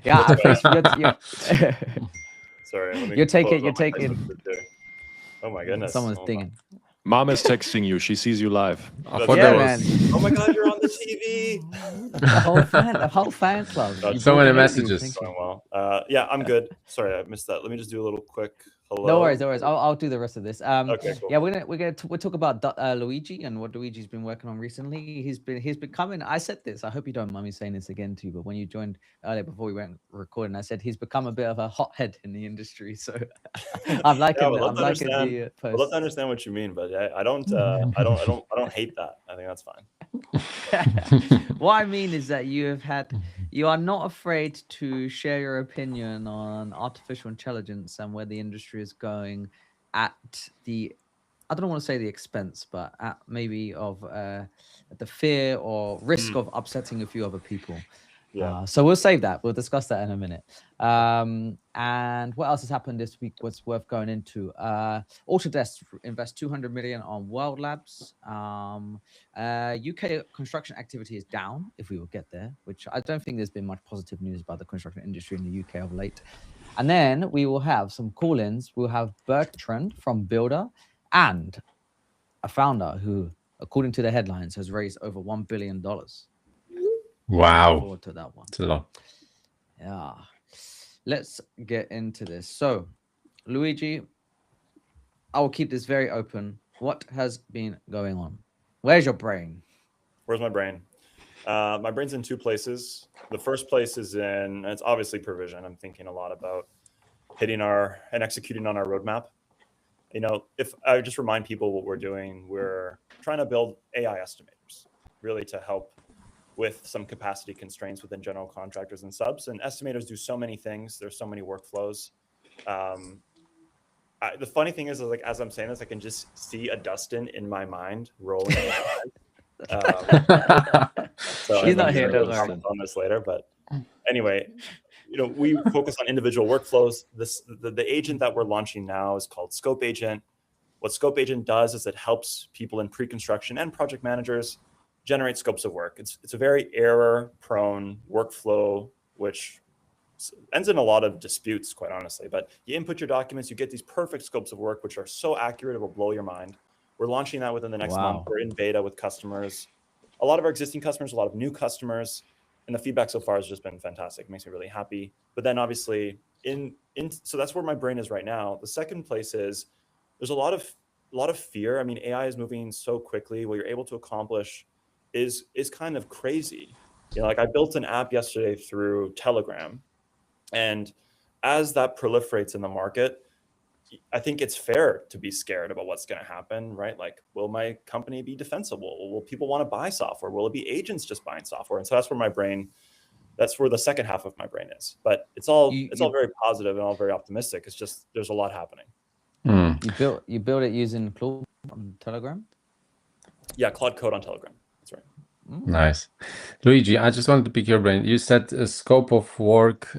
Yeah, Sorry, let me you're close taking, all you're my taking. Facebook here. Oh my goodness. Someone's Hold on. thinking. Mom is texting you. She sees you live. That's Yeah, Afaderos. man. great. Oh my God, you're on the TV. The whole fan club. You So That's brought many them in. You were messages. going thinking. well. Yeah, I'm good. Sorry, I missed that. Let me just do a little quick No worries, hello. no worries. I'll do the rest of this. Okay, Yeah, cool. we'll talk about Luigi and what Luigi's been working on recently. He's becoming. I said this. I hope you don't mind me saying this again to you. But when you joined earlier before we went recording, I said he's become a bit of a hothead in the industry. So Yeah, I'm I liking would love I'm to liking understand. the I'd love to posts. understand what you mean, but I don't hate that. I think that's fine. What I mean is that you are not afraid to share your opinion on artificial intelligence and where the industry is going at the, I don't want to say the expense, but at maybe of the fear or risk Mm, of upsetting a few other people. yeah. So we'll save that. We'll discuss that in a minute. And what else has happened this week? What's worth going into? Autodesk invest 200 million on World Labs. UK construction activity is down. If we will get there, which I don't think there's been much positive news about the construction industry in the UK of late. And then we will have some call-ins. We'll have Bertrand from Builder and a founder who, according to the headlines, has raised over $1 billion. Wow. Forward to that one. It's a lot. Yeah. Let's get into this. So, Luigi, I will keep this very open. What has been going on? Where's your brain? Where's my brain? My brain's in two places. The first place is it's obviously provision. I'm thinking a lot about hitting and executing on our roadmap. If I just remind people what we're doing, we're trying to build AI estimators, really to help with some capacity constraints within general contractors and subs. And estimators do so many things. There's so many workflows. The funny thing is, like, as I'm saying this, I can just see a Dustin in my mind rolling. So He's I'm not sure here, don't we'll worry. comment on this later. But anyway, we focus on individual workflows. The agent that we're launching now is called Scope Agent. What Scope Agent does is it helps people in pre-construction and project managers generate scopes of work. It's a very error-prone workflow, which ends in a lot of disputes, quite honestly. But you input your documents, you get these perfect scopes of work, which are so accurate, it will blow your mind. We're launching that within the next month. We're in beta with customers, a lot of our existing customers, a lot of new customers, and the feedback so far has just been fantastic. It makes me really happy. But then obviously, so that's where my brain is right now. The second place is there's a lot of fear. I mean, AI is moving so quickly. What you're able to accomplish is kind of crazy. Like, I built an app yesterday through Telegram, and as that proliferates in the market, I think it's fair to be scared about what's going to happen, right? Like, will my company be defensible? Will people want to buy software? Will it be agents just buying software? And so that's where the second half of my brain is. But it's all very positive and all very optimistic. It's just there's a lot happening. You built it using Claude on Telegram? Yeah, Claude Code on Telegram. That's right. Nice. Luigi, I just wanted to pick your brain. You said a scope of work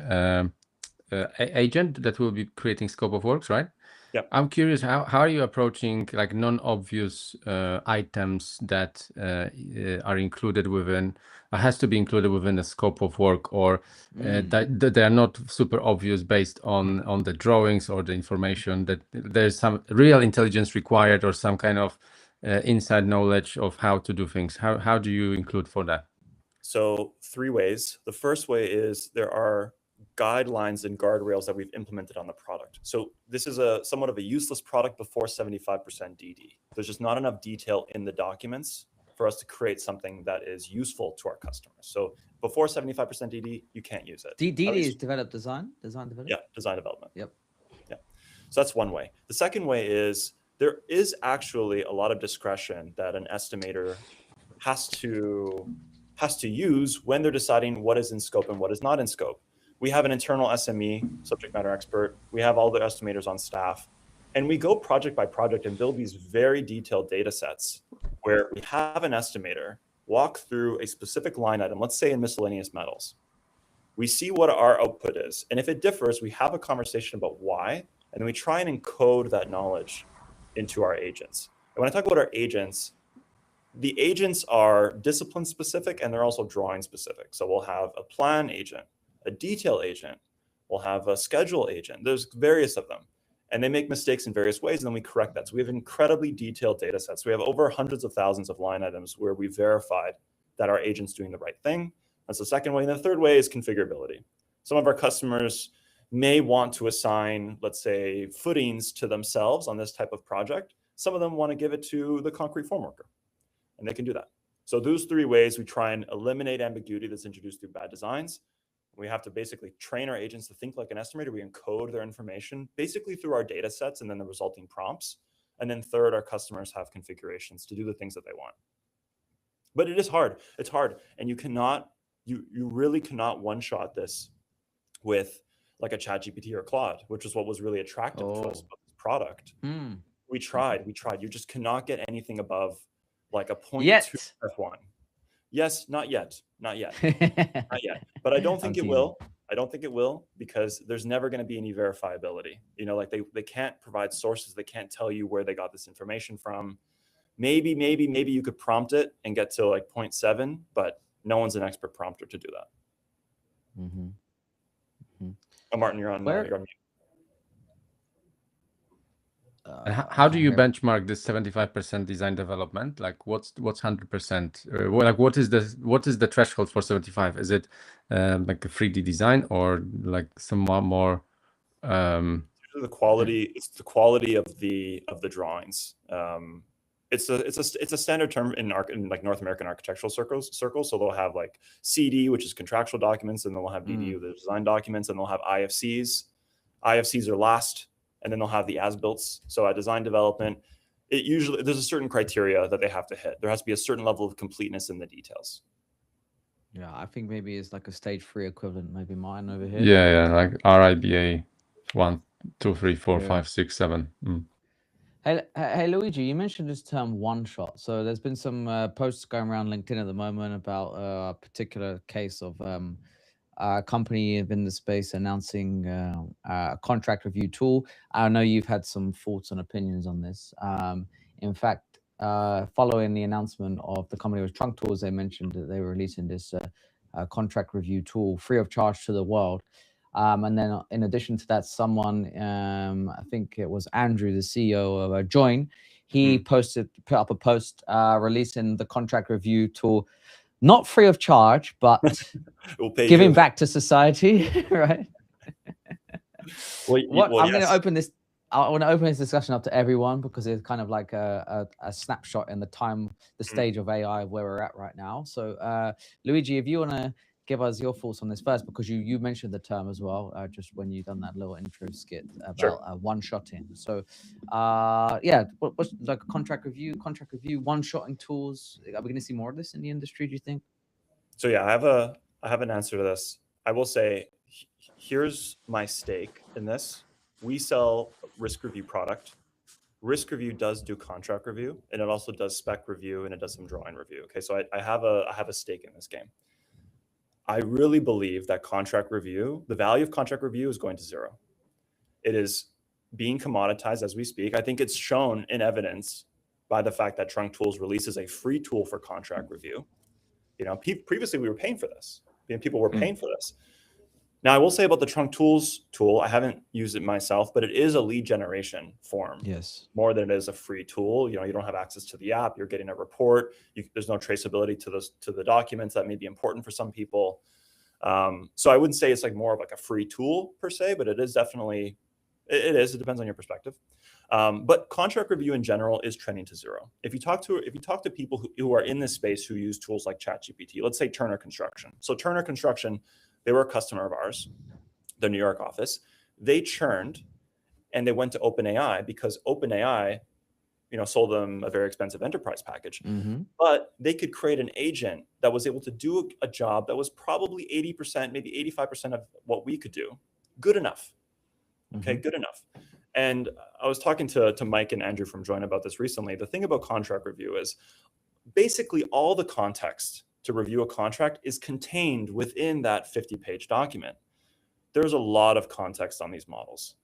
agent that will be creating scope of works, right? Yeah. I'm curious, how are you approaching like non-obvious items that are included within, has to be included within the scope of work, or that they are not super obvious based on the drawings or the information, that there's some real intelligence required or some kind of inside knowledge of how to do things. How do you include for that? So 3 ways. The first way is there are guidelines and guardrails that we've implemented on the product. So this is somewhat of a useless product before 75% DD. There's just not enough detail in the documents for us to create something that is useful to our customers. So before 75% DD, you can't use it. DD is develop design development? Yeah, design development. Yep. Yeah. So that's one way. The second way is there is actually a lot of discretion that an estimator has to use when they're deciding what is in scope and what is not in scope. We have an internal SME, subject matter expert. We have all the estimators on staff, and we go project by project and build these very detailed data sets where we have an estimator walk through a specific line item, let's say in miscellaneous metals. We see what our output is, and if it differs, we have a conversation about why, and then we try and encode that knowledge into our agents. And when I talk about our agents, the agents are discipline specific and they're also drawing specific. So we'll have a plan agent, a a detail agent, we'll have a schedule agent. There's various of them. And they make mistakes in various ways, and then we correct that. So we have incredibly detailed data sets. We have over hundreds of thousands of line items where we verified that our agent's doing the right thing. That's the second way. And the third way is configurability. Some of our customers may want to assign, let's say, footings to themselves on this type of project. Some of them want to give it to the concrete formworker, and they can do that. So those three ways we try and eliminate ambiguity that's introduced through bad designs. We have to basically train our agents to think like an estimator. We encode their information basically through our data sets and then the resulting prompts. And then third, our customers have configurations to do the things that they want. But it is hard. It's hard. And you really cannot one-shot this with like a ChatGPT or Claude, which is what was really attractive to us about this product. We tried. You just cannot get anything above like a 0.2 F1. Yes, not yet. Not yet. But I don't think it will. I don't think it will, because there's never going to be any verifiability. You know, like they can't provide sources. They can't tell you where they got this information from. Maybe you could prompt it and get to like 0.7, but no one's an expert prompter to do that. Oh, Martin, you're on mute. And how do you benchmark this 75% design development? Like what's 100%? Like what is the threshold for 75? Is it like a 3D design or like some more? The quality. It's the quality of the drawings. It's a standard term in like North American architectural circles. So they'll have like CD, which is contractual documents, and they'll have DD, the design documents, and they'll have IFCs. IFCs are last. And then they'll have the as-builts. So at design development, there's a certain criteria that they have to hit. There has to be a certain level of completeness in the details. Yeah, I think maybe it's like a stage 3 equivalent, maybe mine over here. Yeah, like RIBA 1, 2, 3, 4, 5, 6, 7. Hey, Luigi, you mentioned this term one shot. So there's been some posts going around LinkedIn at the moment about a particular case of a company in the space announcing a contract review tool. I know you've had some thoughts and opinions on this. In fact, following the announcement of the company was Trunk Tools, they mentioned that they were releasing this contract review tool free of charge to the world. And then in addition to that, someone, I think it was Andrew, the CEO of Join, he put up a post releasing the contract review tool, not free of charge, but giving back to society, right? I'm going to open this. I want to open this discussion up to everyone, because it's kind of like a snapshot in the stage of AI where we're at right now. So, Luigi, if you want to give us your thoughts on this first, because you mentioned the term as well, just when you done that little intro skit about one-shotting. So, what's like a contract review, one-shotting tools? Are we going to see more of this in the industry, do you think? So yeah, I have an answer to this. I will say, here's my stake in this. We sell risk review product. Risk review does do contract review, and it also does spec review, and it does some drawing review. Okay, so I have a stake in this game. I really believe that contract review, the value of contract review is going to zero. It is being commoditized as we speak. I think it's shown in evidence by the fact that Trunk Tools releases a free tool for contract review. You know, previously we were paying for this. People were paying for this. Now, I will say about the Trunk Tools tool, I haven't used it myself, but it is a lead generation form. Yes. More than it is a free tool. You know, you don't have access to the app. You're getting a report. There's no traceability to the documents that may be important for some people. So I wouldn't say it's like more of like a free tool per se, but it is definitely, it depends on your perspective. But contract review in general is trending to zero. If you talk to people who are in this space who use tools like ChatGPT, let's say Turner Construction. So Turner Construction, they were a customer of ours, the New York office. They churned and they went to OpenAI because OpenAI, you know, sold them a very expensive enterprise package. But they could create an agent that was able to do a job that was probably 80%, maybe 85% of what we could do. Good enough. Okay, good enough. And I was talking to Mike and Andrew from Join about this recently. The thing about contract review is basically all the context to review a contract is contained within that 50-page document. There's a lot of context on these models.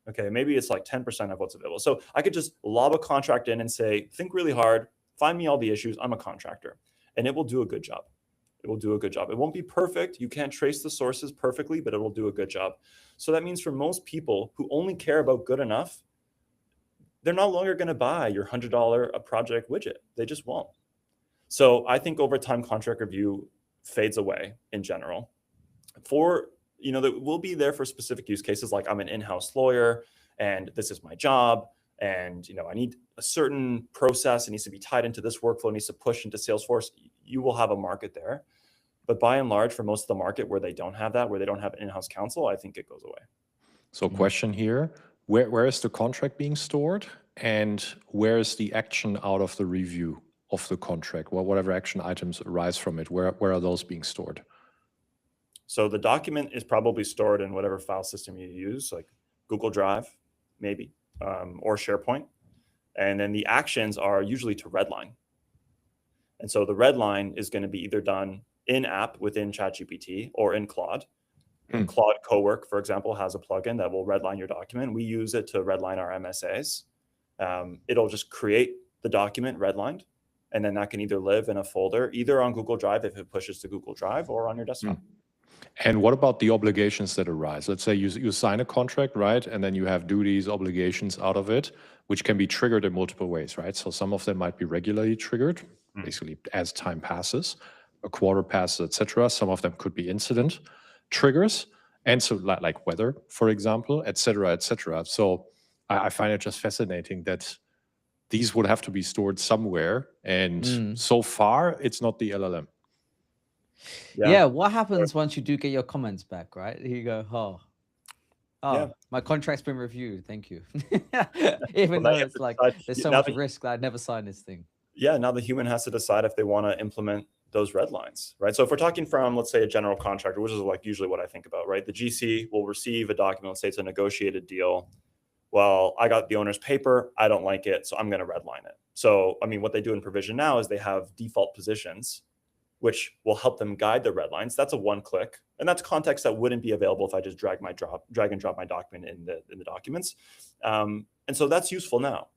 Okay, maybe it's like 10% of what's available. So I could just lob a contract in and say, think really hard, find me all the issues. I'm a contractor. And it will do a good job. It will do a good job. It won't be perfect. You can't trace the sources perfectly, but it will do a good job. So that means for most people who only care about good enough, they're no longer going to buy your $100 a project widget. They just won't. So I think over time, contract review fades away in general. That will be there for specific use cases, like I'm an in-house lawyer and this is my job, and I need a certain process. It needs to be tied into this workflow. It needs to push into Salesforce. You will have a market there. But by and large, for most of the market where they don't have that, where they don't have an in-house counsel, I think it goes away. So question here, where is the contract being stored, and where is the action out of the review of the contract? Whatever action items arise from it, where are those being stored? So the document is probably stored in whatever file system you use, like Google Drive, maybe, or SharePoint. And then the actions are usually to redline. And so the redline is going to be either done in-app within ChatGPT or in Claude. And Claude Cowork, for example, has a plugin that will redline your document. We use it to redline our MSAs. It'll just create the document redlined, and then that can either live in a folder, either on Google Drive if it pushes to Google Drive, or on your desktop. And what about the obligations that arise? Let's say you sign a contract, right? And then you have duties, obligations out of it, which can be triggered in multiple ways, right? So some of them might be regularly triggered, basically as time passes, a quarter passes, etc. Some of them could be incident triggers, and so like weather, for example, etc., etc. So I find it just fascinating that these would have to be stored somewhere, and so far it's not the LLM. Yeah, what happens once you do get your comments back, right? You go, my contract's been reviewed, thank you. Even though it's like there's so much risk that I'd never sign this thing. Yeah, now the human has to decide if they want to implement those red lines, right? So if we're talking from, let's say, a general contractor, which is like usually what I think about, right? The GC will receive a document, let's say it's a negotiated deal. Well, I got the owner's paper, I don't like it, so I'm going to redline it. So, I mean, what they do in provision now is they have default positions, which will help them guide the red lines. That's a one-click, and that's context that wouldn't be available if I just drag and drop my document in the documents. And so that's useful now.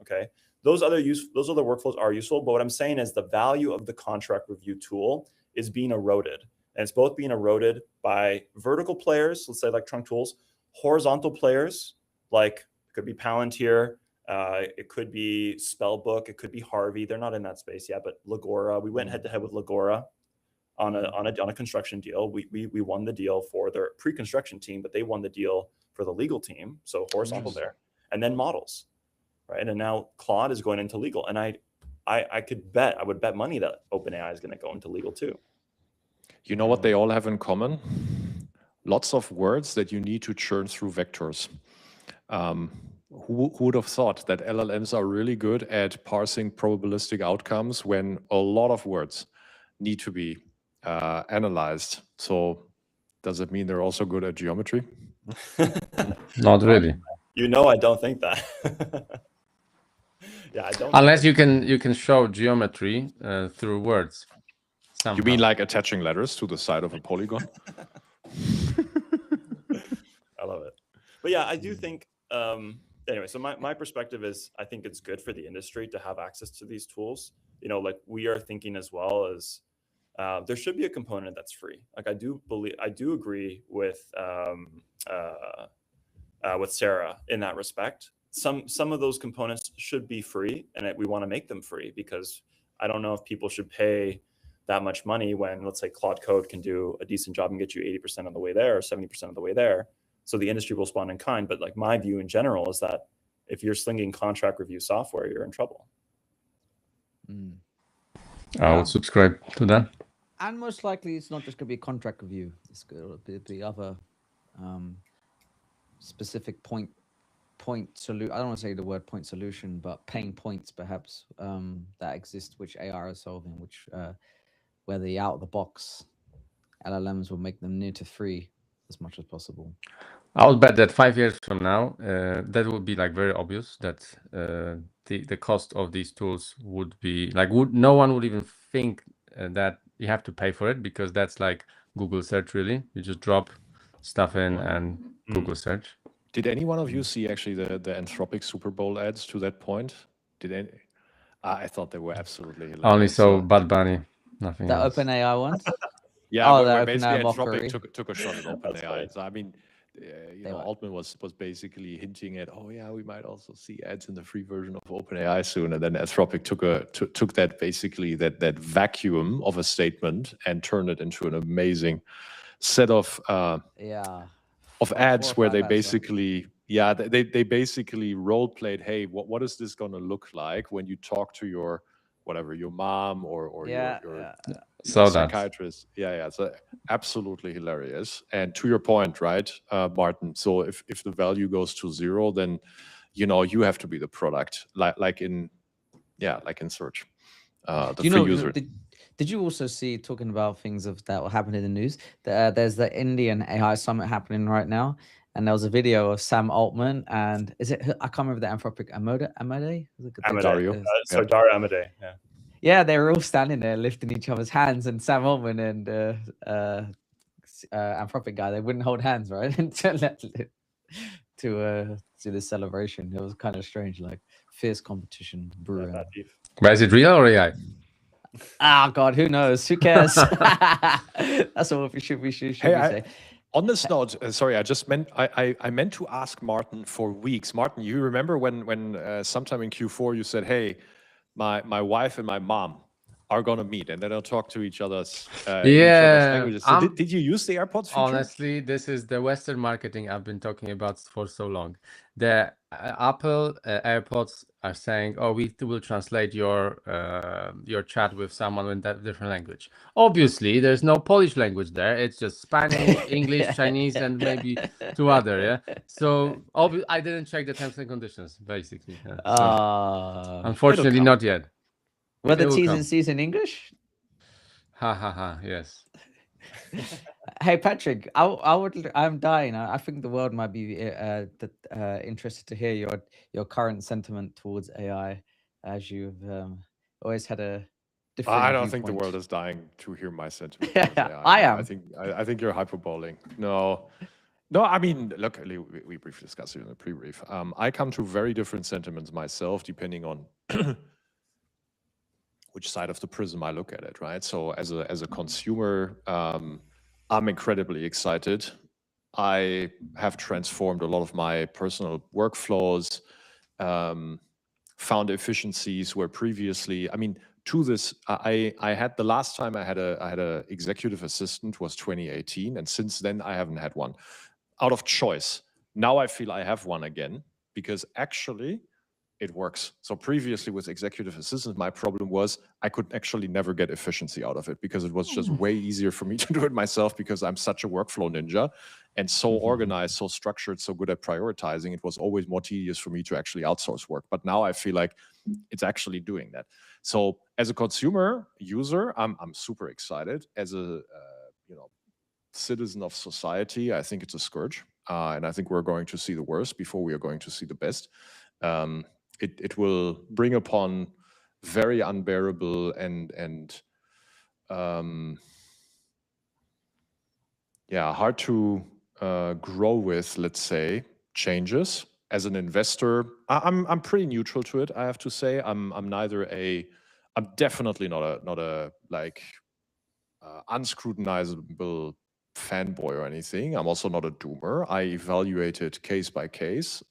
Okay. Those other workflows are useful, but what I'm saying is the value of the contract review tool is being eroded. And it's both being eroded by vertical players, let's say like Trunk Tools, horizontal players, like it could be Palantir, it could be Spellbook, it could be Harvey. They're not in that space yet, but Legora, we went head to head with Legora on a construction deal. We won the deal for their pre-construction team, but they won the deal for the legal team. So horizontal there, and then models. Right. And now Claude is going into legal. And I would bet money that OpenAI is going to go into legal too. You know what they all have in common? Lots of words that you need to churn through vectors. Who would have thought that LLMs are really good at parsing probabilistic outcomes when a lot of words need to be analyzed? So does it mean they're also good at geometry? Not really. I don't think that. Yeah, I don't. Unless you can show geometry through words. Somehow. You mean like attaching letters to the side of a polygon? I love it. But yeah, I do think, anyway, so my perspective is I think it's good for the industry to have access to these tools. Like we are thinking as well as there should be a component that's free. Like I do agree with Sarah in that respect. Some of those components should be free, and we want to make them free because I don't know if people should pay that much money when, let's say, Claude Code can do a decent job and get you 80% of the way there or 70% of the way there. So the industry will respond in kind. But like my view in general is that if you're slinging contract review software, you're in trouble. I would subscribe to that. And most likely, it's not just going to be a contract review. It's going to be other specific point solution. I don't want to say the word point solution, but pain points perhaps that exist, which AI is solving, which where the out of the box LLMs will make them near to free as much as possible. I would bet that 5 years from now, that would be like very obvious that the cost of these tools would be like no one would even think that you have to pay for it, because that's like Google search. Really, you just drop stuff in and Google search. Did any one of you see actually the Anthropic Super Bowl ads to that point? I thought they were absolutely hilarious. Only so Bad Bunny. Nothing The else. OpenAI one? Yeah, Oh, where the basically OpenAI mockery. Anthropic took a shot at That's funny. OpenAI. So I mean, They were- Altman was basically hinting at, oh yeah, we might also see ads in the free version of OpenAI soon, and then Anthropic took that basically that vacuum of a statement and turned it into an amazing set of Yeah. of 4 ads or where 5 they ads, yeah. basically they basically role played, hey, what is this going to look like when you talk to your whatever, your mom or Yeah, your So that. psychiatrist. Yeah, so absolutely hilarious. And to your point, right, Martin, so if the value goes to zero, then you have to be the product, like in search, the you free know, user. did you also see, talking about things that happened in the news, there's the Indian AI summit happening right now, and there was a video of Sam Altman and I can't remember the Anthropic Amode. Dario. Sardar Amade. Yeah. Yeah, they were all standing there lifting each other's hands, and Sam Altman and Anthropic guy, they wouldn't hold hands, right? to the celebration. It was kind of strange, like fierce competition brewing. Bad beef. But is it real or AI? Ah, God, who knows? Who cares? That's all we should say. On this note, sorry, I meant to ask Martin for weeks. Martin, you remember when sometime in Q4 you said, "Hey, my wife and my mom are gonna meet, and then they'll talk to each other's languages." So did you use the AirPods feature? Honestly, this is the Western marketing I've been talking about for so long. The Apple AirPods are saying, "Oh, we will translate your chat with someone in that different language." Obviously, there's no Polish language there. It's just Spanish, English, Chinese, and maybe two other. Yeah. So I didn't check the terms and conditions, basically. Yeah. So, unfortunately, not yet. Were the It will T's come. and C's in English? Ha ha ha! Yes. Hey Patrick, I'm dying. I think the world might be interested to hear your current sentiment towards AI, as you've always had a different. I don't think the world is dying to hear my sentiment. I am. I think you're hyperboling. No. I mean, look, we briefly discussed it in the pre-brief. I come to very different sentiments myself, depending on which side of the prism I look at it, right? So as a consumer, I'm incredibly excited. I have transformed a lot of my personal workflows, found efficiencies where previously, I mean, to this, I had the last time I had a executive assistant was 2018, and since then I haven't had one out of choice. Now I feel I have one again because actually it works. So previously with executive assistant, my problem was I could actually never get efficiency out of it because it was just way easier for me to do it myself because I'm such a workflow ninja and so organized, so structured, so good at prioritizing. It was always more tedious for me to actually outsource work. But now I feel like it's actually doing that. So as a consumer user, I'm super excited. As a citizen of society, I think it's a scourge. And I think we're going to see the worst before we are going to see the best. It will bring upon very unbearable and hard to grow with, let's say, changes. As an investor, I'm pretty neutral to it. I have to say, I'm definitely not a like unscrutinizable fanboy or anything. I'm also not a doomer. I evaluate it case by case.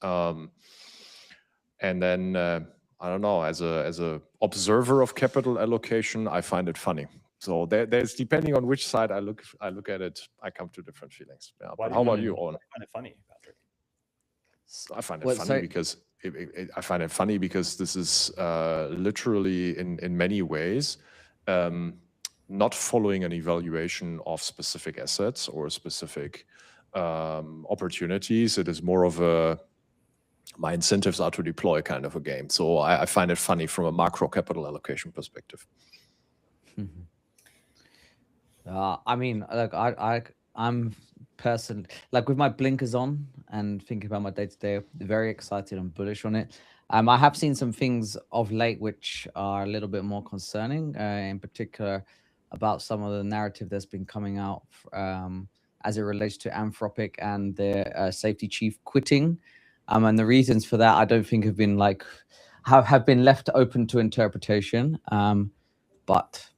And then I don't know, as a observer of capital allocation, I find it funny. So there's depending on which side I look at it, I come to different feelings. Yeah. But how about you, Owen? I find it funny, Patrick. I find it funny because I find it funny because this is literally in many ways not following an evaluation of specific assets or specific opportunities. It is more of a my incentives are to deploy kind of a game. So I find it funny from a macro capital allocation perspective. I mean, like I'm person like with my blinkers on and thinking about my day-to-day, very excited and bullish on it. I have seen some things of late which are a little bit more concerning, in particular about some of the narrative that's been coming out as it relates to Anthropic and their safety chief quitting. And the reasons for that, I don't think have been have been left open to interpretation. But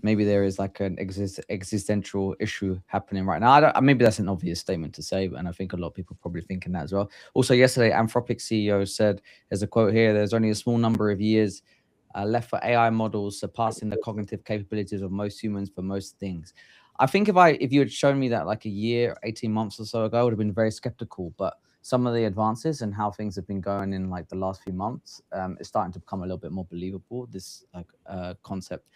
maybe there is like an existential issue happening right now. I don't, maybe that's an obvious statement to say, and I think a lot of people are probably thinking that as well. Also, yesterday, Anthropic CEO said, there's a quote here, there's only a small number of years left for AI models surpassing the cognitive capabilities of most humans for most things. I think if you had shown me that like a year, 18 months or so ago, I would have been very skeptical. But some of the advances and how things have been going in like the last few months, it's starting to become a little bit more believable. This like concept,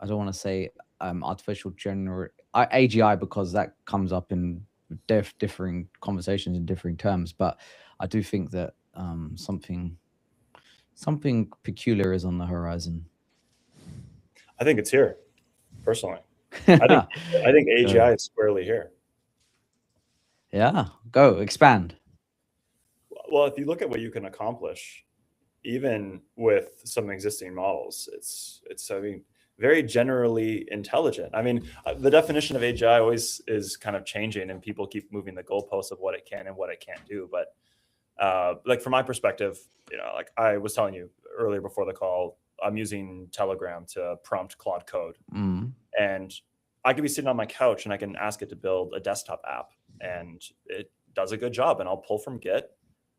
I don't want to say artificial general AGI because that comes up in differing conversations in differing terms. But I do think that something peculiar is on the horizon. I think it's here, personally. I think AGI is squarely here. Yeah, go expand. Well, if you look at what you can accomplish, even with some existing models, it's I mean, very generally intelligent. I mean, the definition of AGI always is kind of changing, and people keep moving the goalposts of what it can and what it can't do. But like from my perspective, you know, like I was telling you earlier before the call, I'm using Telegram to prompt Claude Code, and I could be sitting on my couch and I can ask it to build a desktop app, and it does a good job. And I'll pull from Git,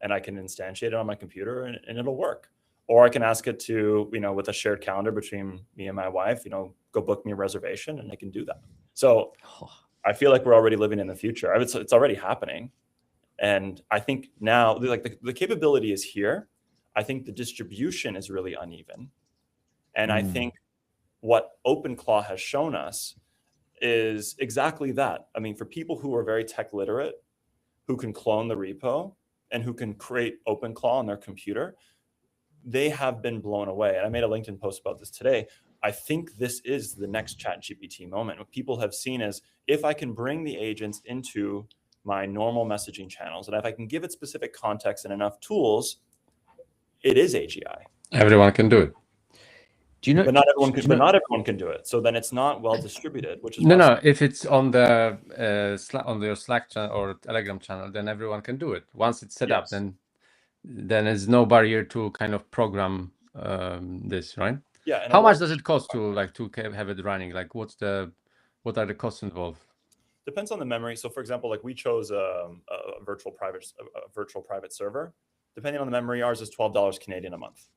and I can instantiate it on my computer, and it'll work. Or I can ask it to, you know, with a shared calendar between me and my wife, you know, go book me a reservation, and it can do that. So I feel like we're already living in the future. It's already happening. And I think now, like the capability is here. I think the distribution is really uneven. And I think what OpenClaw has shown us is exactly that. I mean, for people who are very tech literate, who can clone the repo and who can create OpenClaw on their computer, they have been blown away. And I made a LinkedIn post about this today. I think this is the next ChatGPT moment. What people have seen is if I can bring the agents into my normal messaging channels, and if I can give it specific context and enough tools, it is AGI. Everyone can do it. Do you know? But not everyone can. But not everyone can do it. So then it's not well distributed, which is no. If it's on the on your Slack channel or Telegram channel, then everyone can do it. Once it's set up, then there's no barrier to kind of program this, right? Yeah. And how much does it cost to have it running? Like, what are the costs involved? Depends on the memory. So, for example, like we chose a virtual private server. Depending on the memory, ours is $12 Canadian a month.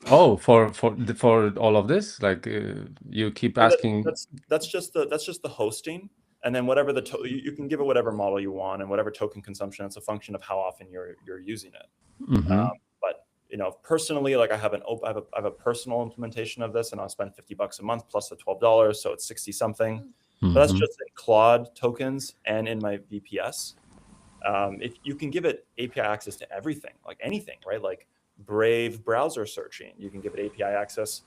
Oh, for all of this, like you keep asking. That's just the hosting, and then whatever you can give it whatever model you want and whatever token consumption. It's a function of how often you're using it. But you know, personally, like I have a personal implementation of this, and I'll spend $50 a month plus the $12, so it's 60 something. But that's just in Claude tokens and in my VPS. If you can give it API access to everything, like anything, right? Like Brave browser searching, you can give it API access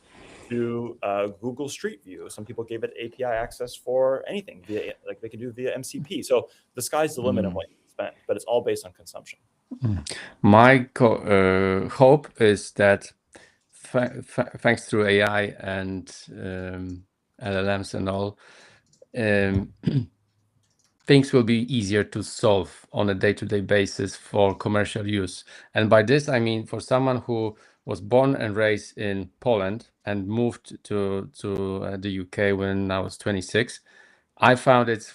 to Google Street View. Some people gave it API access for anything via, like they can do via MCP. So the sky's the limit on what you can spend, but it's all based on consumption. My hope is that thanks to AI and LLMs and all, things will be easier to solve on a day-to-day basis for commercial use. And by this, I mean for someone who was born and raised in Poland and moved to the UK when I was 26, I found it's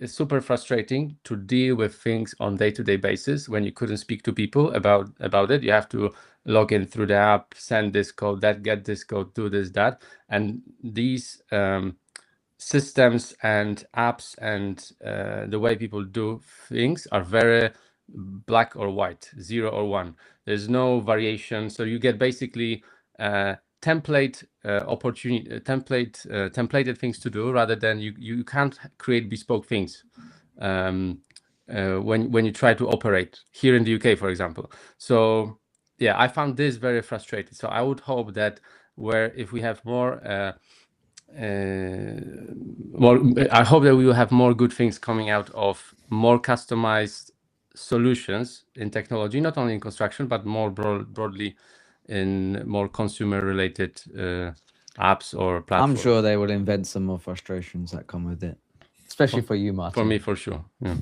super frustrating to deal with things on day-to-day basis when you couldn't speak to people about it. You have to log in through the app, send this code, get this code, do this, that. And these systems and apps and the way people do things are very black or white, 0 or 1. There's no variation. So you get basically templated things to do rather than you can't create bespoke things when you try to operate here in the UK, for example. So yeah, I found this very frustrating. So I would hope that if we have more I hope that we will have more good things coming out of more customized solutions in technology, not only in construction, but more broadly in more consumer-related apps or platforms. I'm sure they will invent some more frustrations that come with it, especially for you, Martin. For me, for sure. Yeah.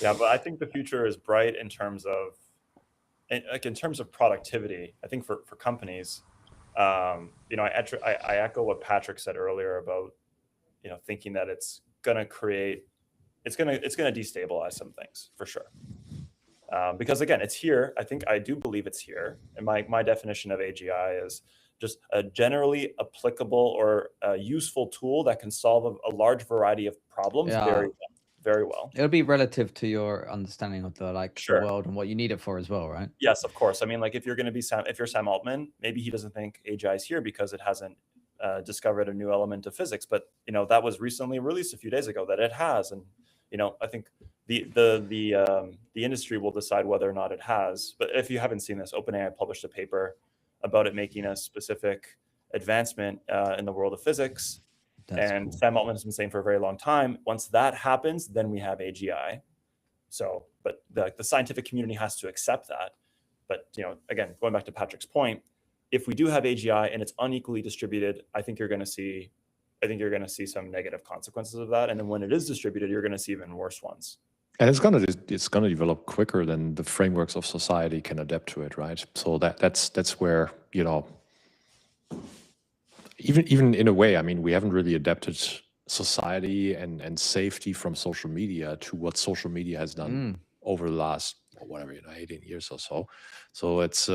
Yeah, but I think the future is bright in terms of productivity. I think for companies, I echo what Patrick said earlier about thinking that it's gonna destabilize some things for sure. Because again, it's here. I do believe it's here. And my definition of AGI is just a generally applicable or a useful tool that can solve a large variety of problems very well. It'll be relative to your understanding of the Sure. the world and what you need it for as well, right? Yes, of course. I mean, like if you're Sam Altman, maybe he doesn't think AGI is here because it hasn't discovered a new element of physics. But that was recently released a few days ago that it has, and I think the industry will decide whether or not it has. But if you haven't seen this, OpenAI published a paper about it making a specific advancement in the world of physics. That's and cool. Sam Altman has been saying for a very long time, once that happens, then we have AGI. So, but the scientific community has to accept that. But again, going back to Patrick's point, if we do have AGI and it's unequally distributed, I think you're going to see some negative consequences of that. And then when it is distributed, you're going to see even worse ones. And it's gonna develop quicker than the frameworks of society can adapt to it, right? So that's where even in a way, I mean, we haven't really adapted society and safety from social media to what social media has done over the last 18 years or so. So it's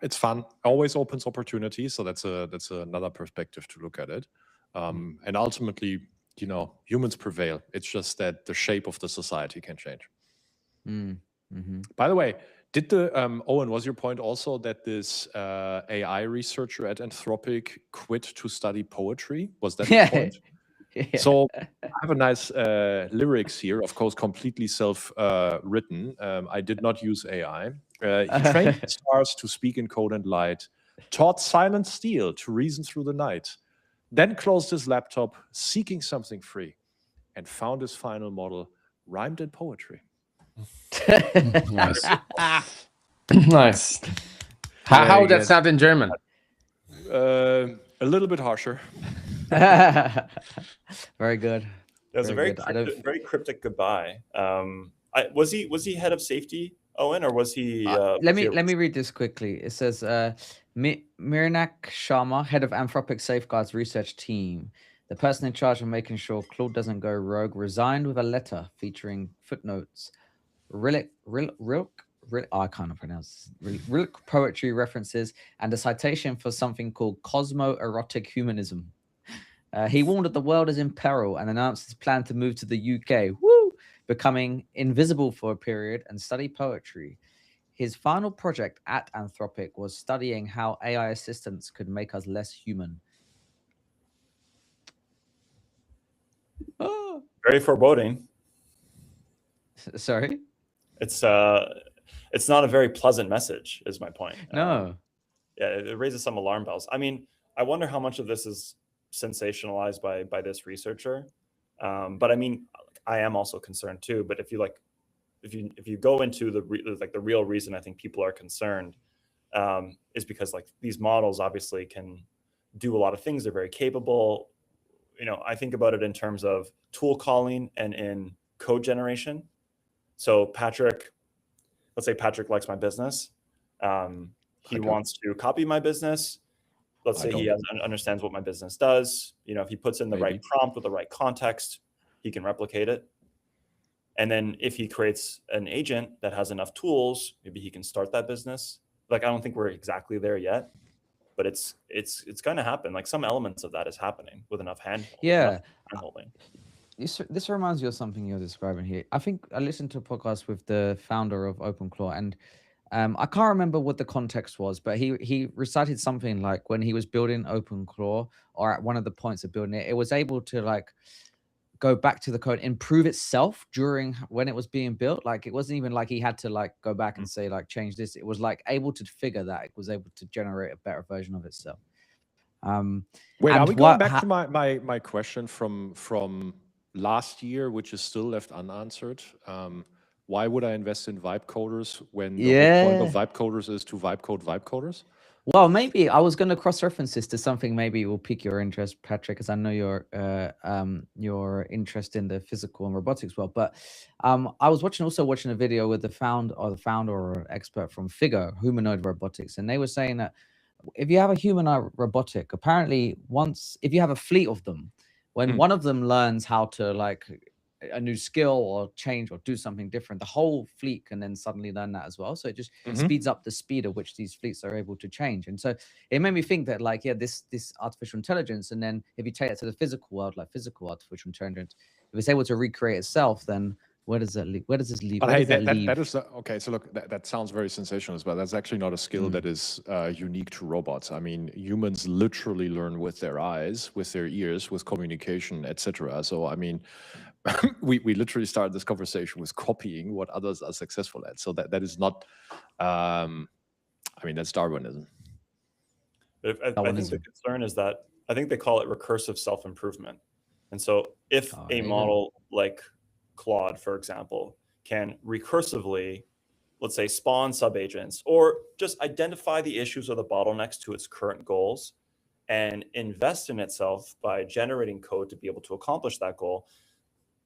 it's fun. Always opens opportunities. So that's another perspective to look at it. And ultimately, humans prevail. It's just that the shape of the society can change. By the way, did Owen, was your point also that this AI researcher at Anthropic quit to study poetry? Was that the point? Yeah. So I have a nice lyrics here, of course, completely self-written. I did not use AI. He trained the stars to speak in code and light, taught silent steel to reason through the night, then closed his laptop, seeking something free, and found his final model rhymed in poetry. Nice. Nice. How would that sound in German? A little bit harsher. Very good. It was Very a good. very cryptic goodbye. Was he head of safety, Owen, or was he? Let me read this quickly. It says Miranak Sharma, head of Anthropic Safeguards research team, the person in charge of making sure Claude doesn't go rogue, resigned with a letter featuring footnotes, I can't pronounce Rilke poetry references, and a citation for something called cosmo-erotic humanism. He warned that the world is in peril and announced his plan to move to the UK, becoming invisible for a period and study poetry. His final project at Anthropic was studying how AI assistants could make us less human. Oh. Very foreboding. Sorry? It's not a very pleasant message, is my point. No. It raises some alarm bells. I mean, I wonder how much of this is sensationalized by this researcher. But I mean, I am also concerned too. But if you go into the real reason I think people are concerned is because these models obviously can do a lot of things. They're very capable. I think about it in terms of tool calling and in code generation. So Patrick, let's say Patrick likes my business. He wants to copy my business. Let's say he understands what my business does. If he puts in the right prompt with the right context, he can replicate it. And then if he creates an agent that has enough tools, maybe he can start that business. I don't think we're exactly there yet, but it's going to happen. Some elements of that is happening with enough hand-holding. This reminds me of something you're describing here. I think I listened to a podcast with the founder of OpenClaw, and I can't remember what the context was, but he recited something like when he was building OpenClaw, or at one of the points of building it, it was able to go back to the code, improve itself during when it was being built. It wasn't even like he had to go back and say change this. It was able to figure that it was able to generate a better version of itself. Wait, are we going back to my question from last year, which is still left unanswered? Why would I invest in vibe coders when the whole point of vibe coders is to vibe coders? Well, maybe I was going to cross-reference this to something maybe will pique your interest, Patrick, because I know your interest in the physical and robotics world. But I was also watching a video with the founder or expert from Figo, humanoid robotics, and they were saying that if you have a humanoid robotic, apparently if you have a fleet of them, when one of them learns how to like a new skill or change or do something different, the whole fleet can then suddenly learn that as well. So it just speeds up the speed at which these fleets are able to change. And so it made me think that like, yeah, this artificial intelligence, and then if you take it to the physical world, like physical artificial intelligence, if it's able to recreate itself, then where does that leave? Where does this leave? But Where hey, does that leave? that is okay. So look, that sounds very sensationalist, but that's actually not a skill that is unique to robots. I mean, humans literally learn with their eyes, with their ears, with communication, etc. So I mean, we literally started this conversation with copying what others are successful at. So that is not. I mean, that's Darwinism. I think the concern is that I think they call it recursive self-improvement. And so if a model like Claude, for example, can recursively, let's say, spawn subagents or just identify the issues or the bottlenecks to its current goals and invest in itself by generating code to be able to accomplish that goal,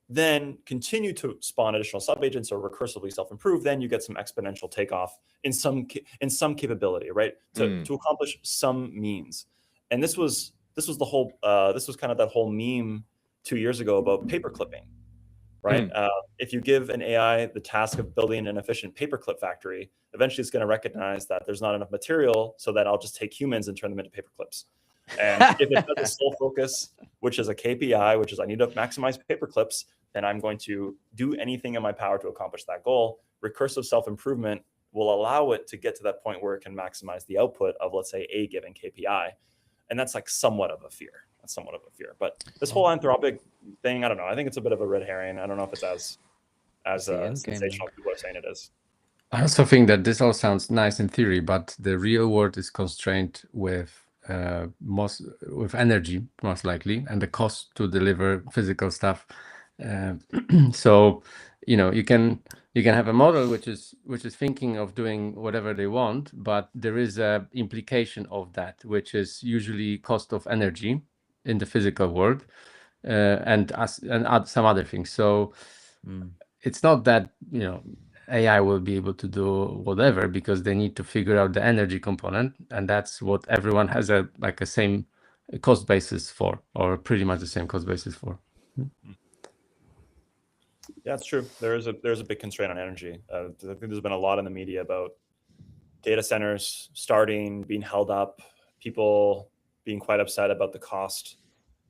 then continue to spawn additional subagents or recursively self-improve, then you get some exponential takeoff in some capability, right? To accomplish some means. And this was the whole this was kind of that whole meme 2 years ago about paper clipping, right? If you give an AI the task of building an efficient paperclip factory, eventually it's going to recognize that there's not enough material, so that I'll just take humans and turn them into paperclips. And if it does a sole focus, which is a KPI, which is I need to maximize paperclips, then I'm going to do anything in my power to accomplish that goal. Recursive self-improvement will allow it to get to that point where it can maximize the output of, let's say, a given KPI. And that's like somewhat of a fear. But this whole Anthropic thing, I don't know. I think it's a bit of a red herring. I don't know if it's as sensational as people are saying it is. I also think that this all sounds nice in theory, but the real world is constrained with energy, most likely, and the cost to deliver physical stuff. So, you can have a model which is thinking of doing whatever they want, but there is a implication of that, which is usually cost of energy in the physical world, and some other things. So it's not that AI will be able to do whatever, because they need to figure out the energy component, and that's what everyone has a same cost basis for, or pretty much the same cost basis for. Yeah, it's true. There's a big constraint on energy. I think there's been a lot in the media about data centers starting, being held up, people being quite upset about the cost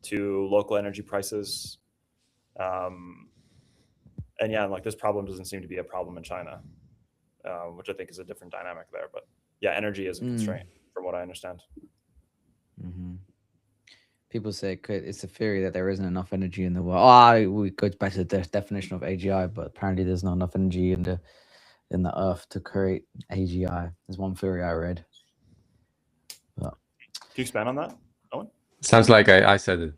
to local energy prices. And yeah, like this problem doesn't seem to be a problem in China, which I think is a different dynamic there. But yeah, energy is a constraint from what I understand. People say it's a theory that there isn't enough energy in the world. We go back to the definition of AGI, but apparently there's not enough energy in the earth to create AGI. There's one theory I read. But, can you expand on that, Owen? Sounds like I said it.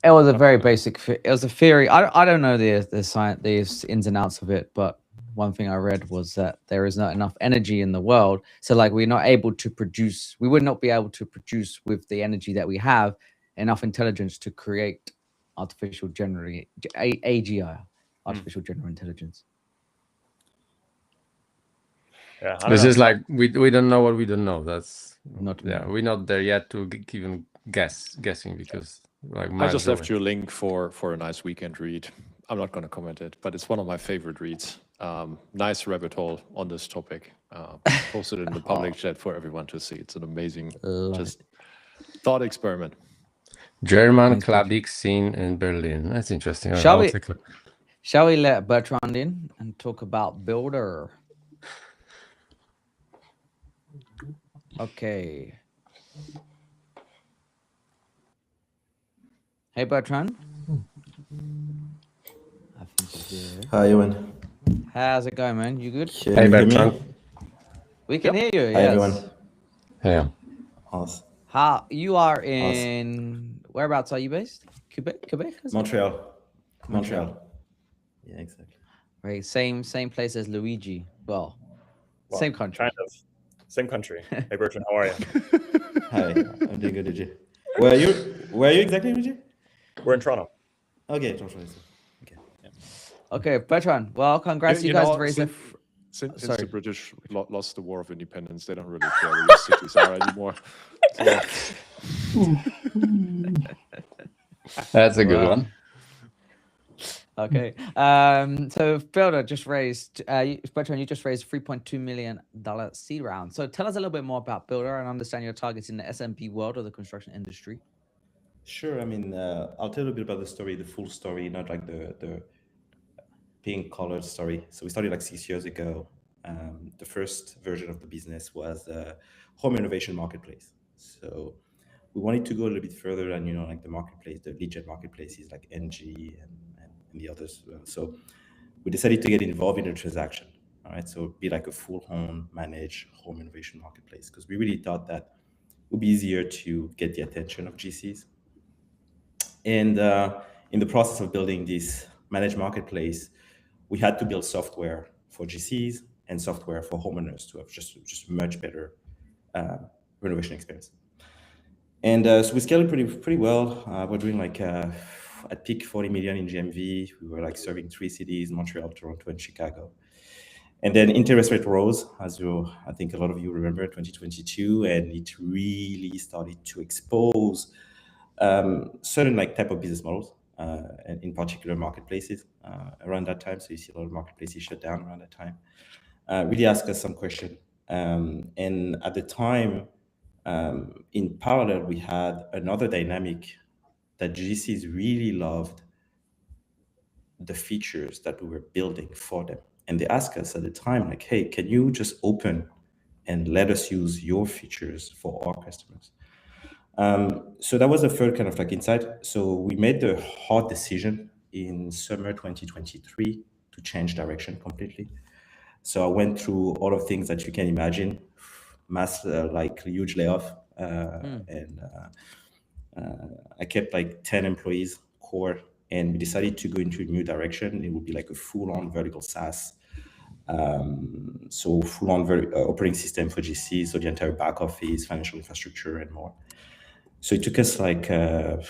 It was a very basic. It was a theory. I don't know the science, the ins and outs of it, but one thing I read was that there is not enough energy in the world. So like we're not able to produce. We would not be able to produce with the energy that we have enough intelligence to create artificial AGI, artificial general intelligence. Yeah, this is like we don't know what we don't know. That's we're not there yet to even guessing, because like I just left you a link for a nice weekend read. I'm not going to comment it, but it's one of my favorite reads. Nice rabbit hole on this topic. Posted in the public chat for everyone to see. It's an amazing thought experiment. German clubbing scene in Berlin. That's interesting. Shall we let Bertrand in and talk about Builder? Okay. Hey, Bertrand. I think he's here. Hi, Ewan. How's it going, man? You good? Hey, Bertrand. We can hear you. Hi, yes. everyone. Yeah. Awesome. How you are in? Whereabouts are you based? Quebec. Montreal. Yeah, exactly. Right. Same place as Luigi. Well, same country. Kind of. Same country. Hey, Bertrand, how are you? Hi, I'm doing good, Luigi. Where are you exactly, Luigi? We're in Toronto. Okay, Toronto. Okay, Bertrand. Well, congrats, you guys raised Since Sorry. the British lost the War of Independence, they don't really care where your cities are anymore. So, That's a good Wow. one. Okay. So Fielder just raised, Bertrand, you just raised $3.2 million seed round. So tell us a little bit more about Builder and understand your targets in the SMB world or the construction industry. Sure. I mean, I'll tell you a bit about the story, the full story, not like the pink colored story. So we started like 6 years ago. The first version of the business was a home renovation marketplace. So we wanted to go a little bit further and, like the marketplace, the lead gen marketplaces like NG and the others. So we decided to get involved in a transaction. All right. So be like a full home managed home renovation marketplace, because we really thought that it would be easier to get the attention of GCs. And in the process of building this managed marketplace, we had to build software for GCs and software for homeowners to have just much better renovation experience. And so we scaled it pretty well. We're doing like at peak 40 million in GMV. We were like serving 3 cities: Montreal, Toronto, and Chicago. And then interest rate rose, as I think a lot of you remember, 2022, and it really started to expose certain like type of business models, and in particular marketplaces around that time. So you see a lot of marketplaces shut down around that time. Really ask us some question. And at the time, in parallel, we had another dynamic that GCs really loved the features that we were building for them. And they asked us at the time, like, hey, can you just open and let us use your features for our customers? So that was the third kind of like insight. So we made the hard decision in summer 2023 to change direction completely. So I went through all of things that you can imagine, mass like huge layoff, and I kept like 10 employees core, and we decided to go into a new direction. It would be like a full-on vertical SaaS. So full-on operating system for GC, so the entire back office, financial infrastructure, and more. So it took us like, I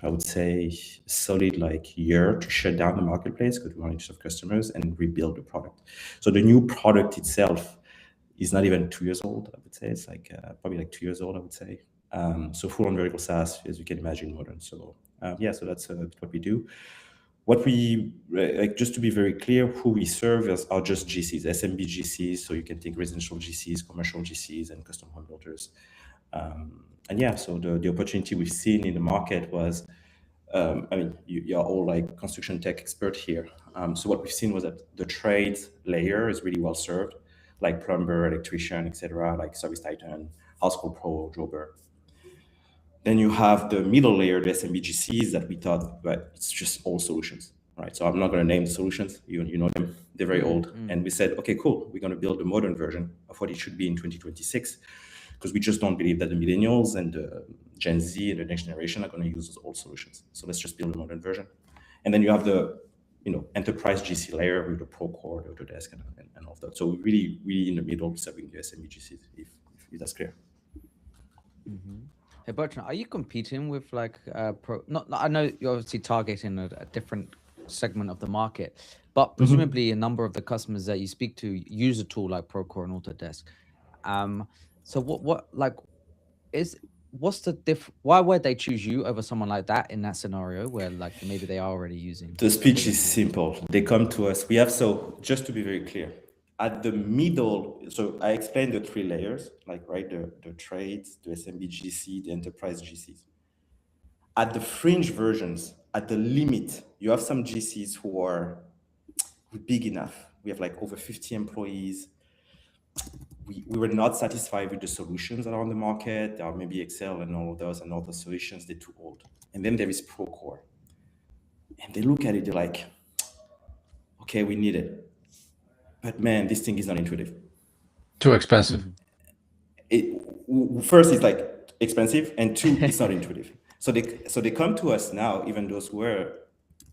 would say, solid like year to shut down the marketplace because we wanted to serve customers and rebuild the product. So the new product itself is not even 2 years old, I would say. It's like probably like 2 years old, I would say. So full-on vertical SaaS, as you can imagine, modern. So yeah, so that's what we do. What we, like, just to be very clear, who we serve are just GCs, SMB GCs. So you can think residential GCs, commercial GCs, and custom home builders. And yeah, so the opportunity we've seen in the market was, I mean, you're all like construction tech expert here. So what we've seen was that the trades layer is really well served, like plumber, electrician, etc., like Service Titan, Household Pro, Jobber. Then you have the middle layer, the SMB GCs, that we thought, but it's just all solutions, right? So I'm not going to name the solutions. You know them. They're very old. And we said, okay, cool. We're going to build a modern version of what it should be in 2026. Because we just don't believe that the millennials and the Gen Z and the next generation are going to use those old solutions. So let's just build a modern version. And then you have the enterprise GC layer with the Procore, the Autodesk, and all of that. So really in the middle, serving the SME GCs, if that's clear. Hey Bertrand, are you competing with like I know you're obviously targeting a different segment of the market, but presumably a number of the customers that you speak to use a tool like Procore and Autodesk. So what's the why would they choose you over someone like that in that scenario where like maybe they are already using? The speech is simple. They come to us. We have, so just to be very clear, at the middle, so I explained the 3 layers, like, right, the trades, the SMB GC, the enterprise GCs. At the fringe versions, at the limit, you have some GCs who are big enough. We have like over 50 employees. We were not satisfied with the solutions that are on the market. There are maybe Excel and all of those and other solutions, they're too old. And then there is Procore. And they look at it, they're like, okay, we need it. But man, this thing is not intuitive. Too expensive. First, it's like expensive, and 2, it's not intuitive. So they come to us now, even those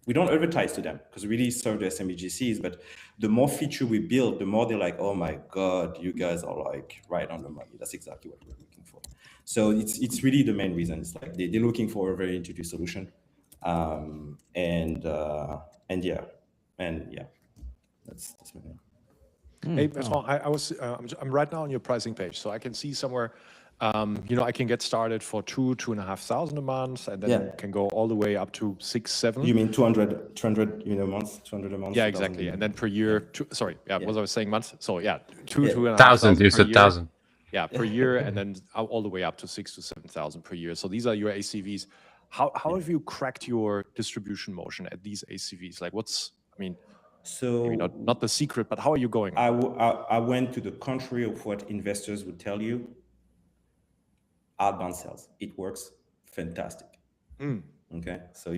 we don't advertise to them because we really serve the SME GCs, but the more feature we build, the more they're like, oh my God, you guys are like right on the money. That's exactly what we're looking for. So it's really the main reason. It's like they're looking for a very intuitive solution. And yeah, that's my name. Hey, Bertrand, I'm right now on your pricing page, so I can see somewhere, I can get started for 2,500 a month, and then can go all the way up to 6, 7. You mean 200 a month, 200 a month? Yeah, exactly. And then per year, what I was saying month. So yeah, 2,500 1,000. You said per year. 1,000. Yeah, per year, and then all the way up to 6,000 to 7,000 per year. So these are your ACVs. How have you cracked your distribution motion at these ACVs? Like, so maybe not the secret, but how are you going? I went to the contrary of what investors would tell you. Outbound sales, it works fantastic. Okay, so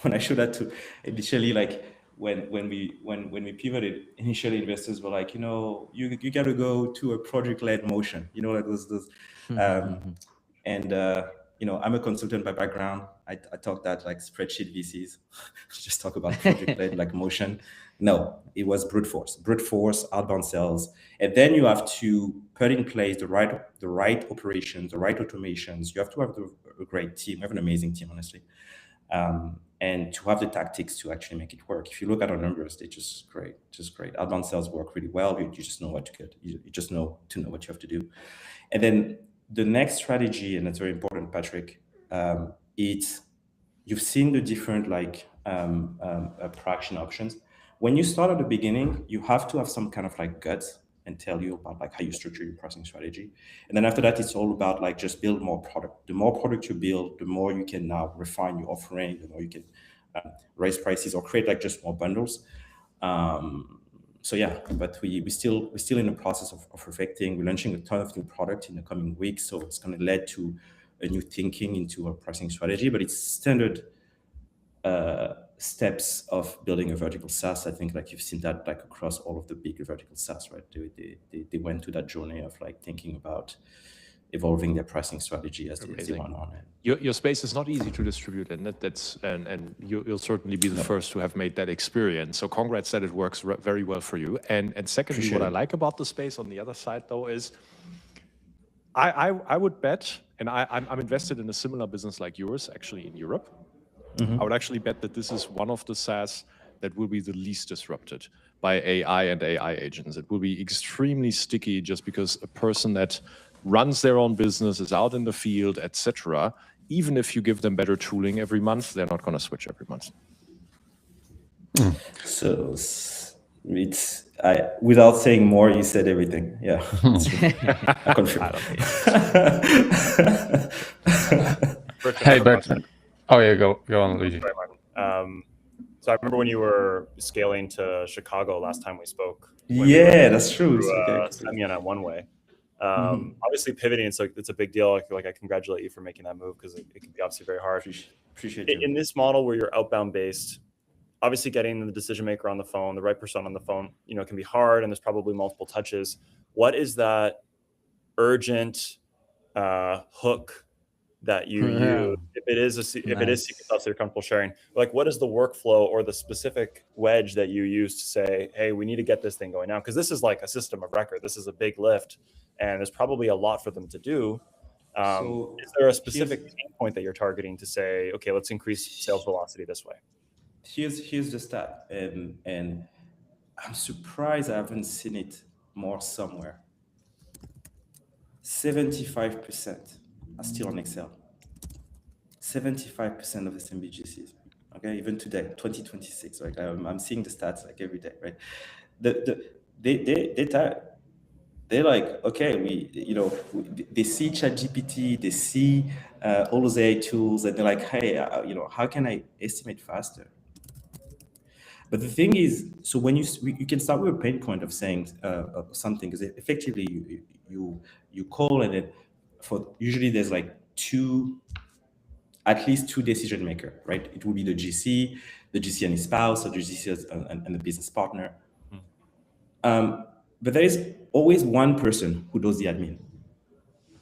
when I showed that to initially, like when we pivoted, initially investors were like, you got to go to a project-led motion, like those and I'm a consultant by background. I talk that like spreadsheet VCs just talk about project-led like motion. No, it was brute force, outbound sales, and then you have to put in place the right operations, the right automations. You have to have a great team. We have an amazing team, honestly, and to have the tactics to actually make it work. If you look at our numbers, they're just great. Outbound sales work really well. You just know what to get. You just know what you have to do, and then the next strategy, and that's very important, Patrick, it's you've seen the different production options. When you start at the beginning, you have to have some kind of like guts and tell you about like how you structure your pricing strategy. And then after that, it's all about like just build more product. The more product you build, the more you can now refine your offering, the more you can raise prices or create like just more bundles. So yeah, but we're still in the process of perfecting. We're launching a ton of new product in the coming weeks, so it's going to lead to a new thinking into our pricing strategy. But it's standard steps of building a vertical SaaS. I think like you've seen that like across all of the big vertical SaaS, right? They went to that journey of like thinking about evolving their pricing strategy as they went on. Your space is not easy to distribute, and you'll certainly be the first to have made that experience. So congrats that it works very well for you. And secondly, what I like about the space on the other side though is, I would bet, and I'm invested in a similar business like yours actually in Europe. I would actually bet that this is one of the SaaS that will be the least disrupted by AI and AI agents. It will be extremely sticky just because a person that runs their own business, is out in the field, etc. Even if you give them better tooling every month, they're not going to switch every month. So without saying more, you said everything. Yeah, I confirm. Hey, Bertrand. Oh yeah, go on, Luigi. So I remember when you were scaling to Chicago last time we spoke. Yeah, that's true. Semyon at One Way. Obviously pivoting, it's a big deal. I feel like I congratulate you for making that move because it can be obviously very hard. Appreciate it. In this model where you're outbound based, obviously getting the decision maker on the phone, the right person on the phone, can be hard, and there's probably multiple touches. What is that urgent hook that you use? If it is secret sauce that you're comfortable sharing, like what is the workflow or the specific wedge that you use to say, hey, we need to get this thing going now? Because this is like a system of record. This is a big lift, and there's probably a lot for them to do. Is there a specific pain point that you're targeting to say, okay, let's increase sales velocity this way? Here's the stat, and I'm surprised I haven't seen it more somewhere. 75% are still on Excel. 75% of SMBGCs. Okay, even today, 2026. Like I'm seeing the stats like every day, right? They're like, okay, they see ChatGPT, they see all those AI tools, and they're like, hey, how can I estimate faster? But the thing is, so when you can start with a pain point of saying something, because effectively you call, and then usually there's like at least two decision maker, right? It will be the GC and his spouse, or the GC and the business partner. But there is always one person who does the admin,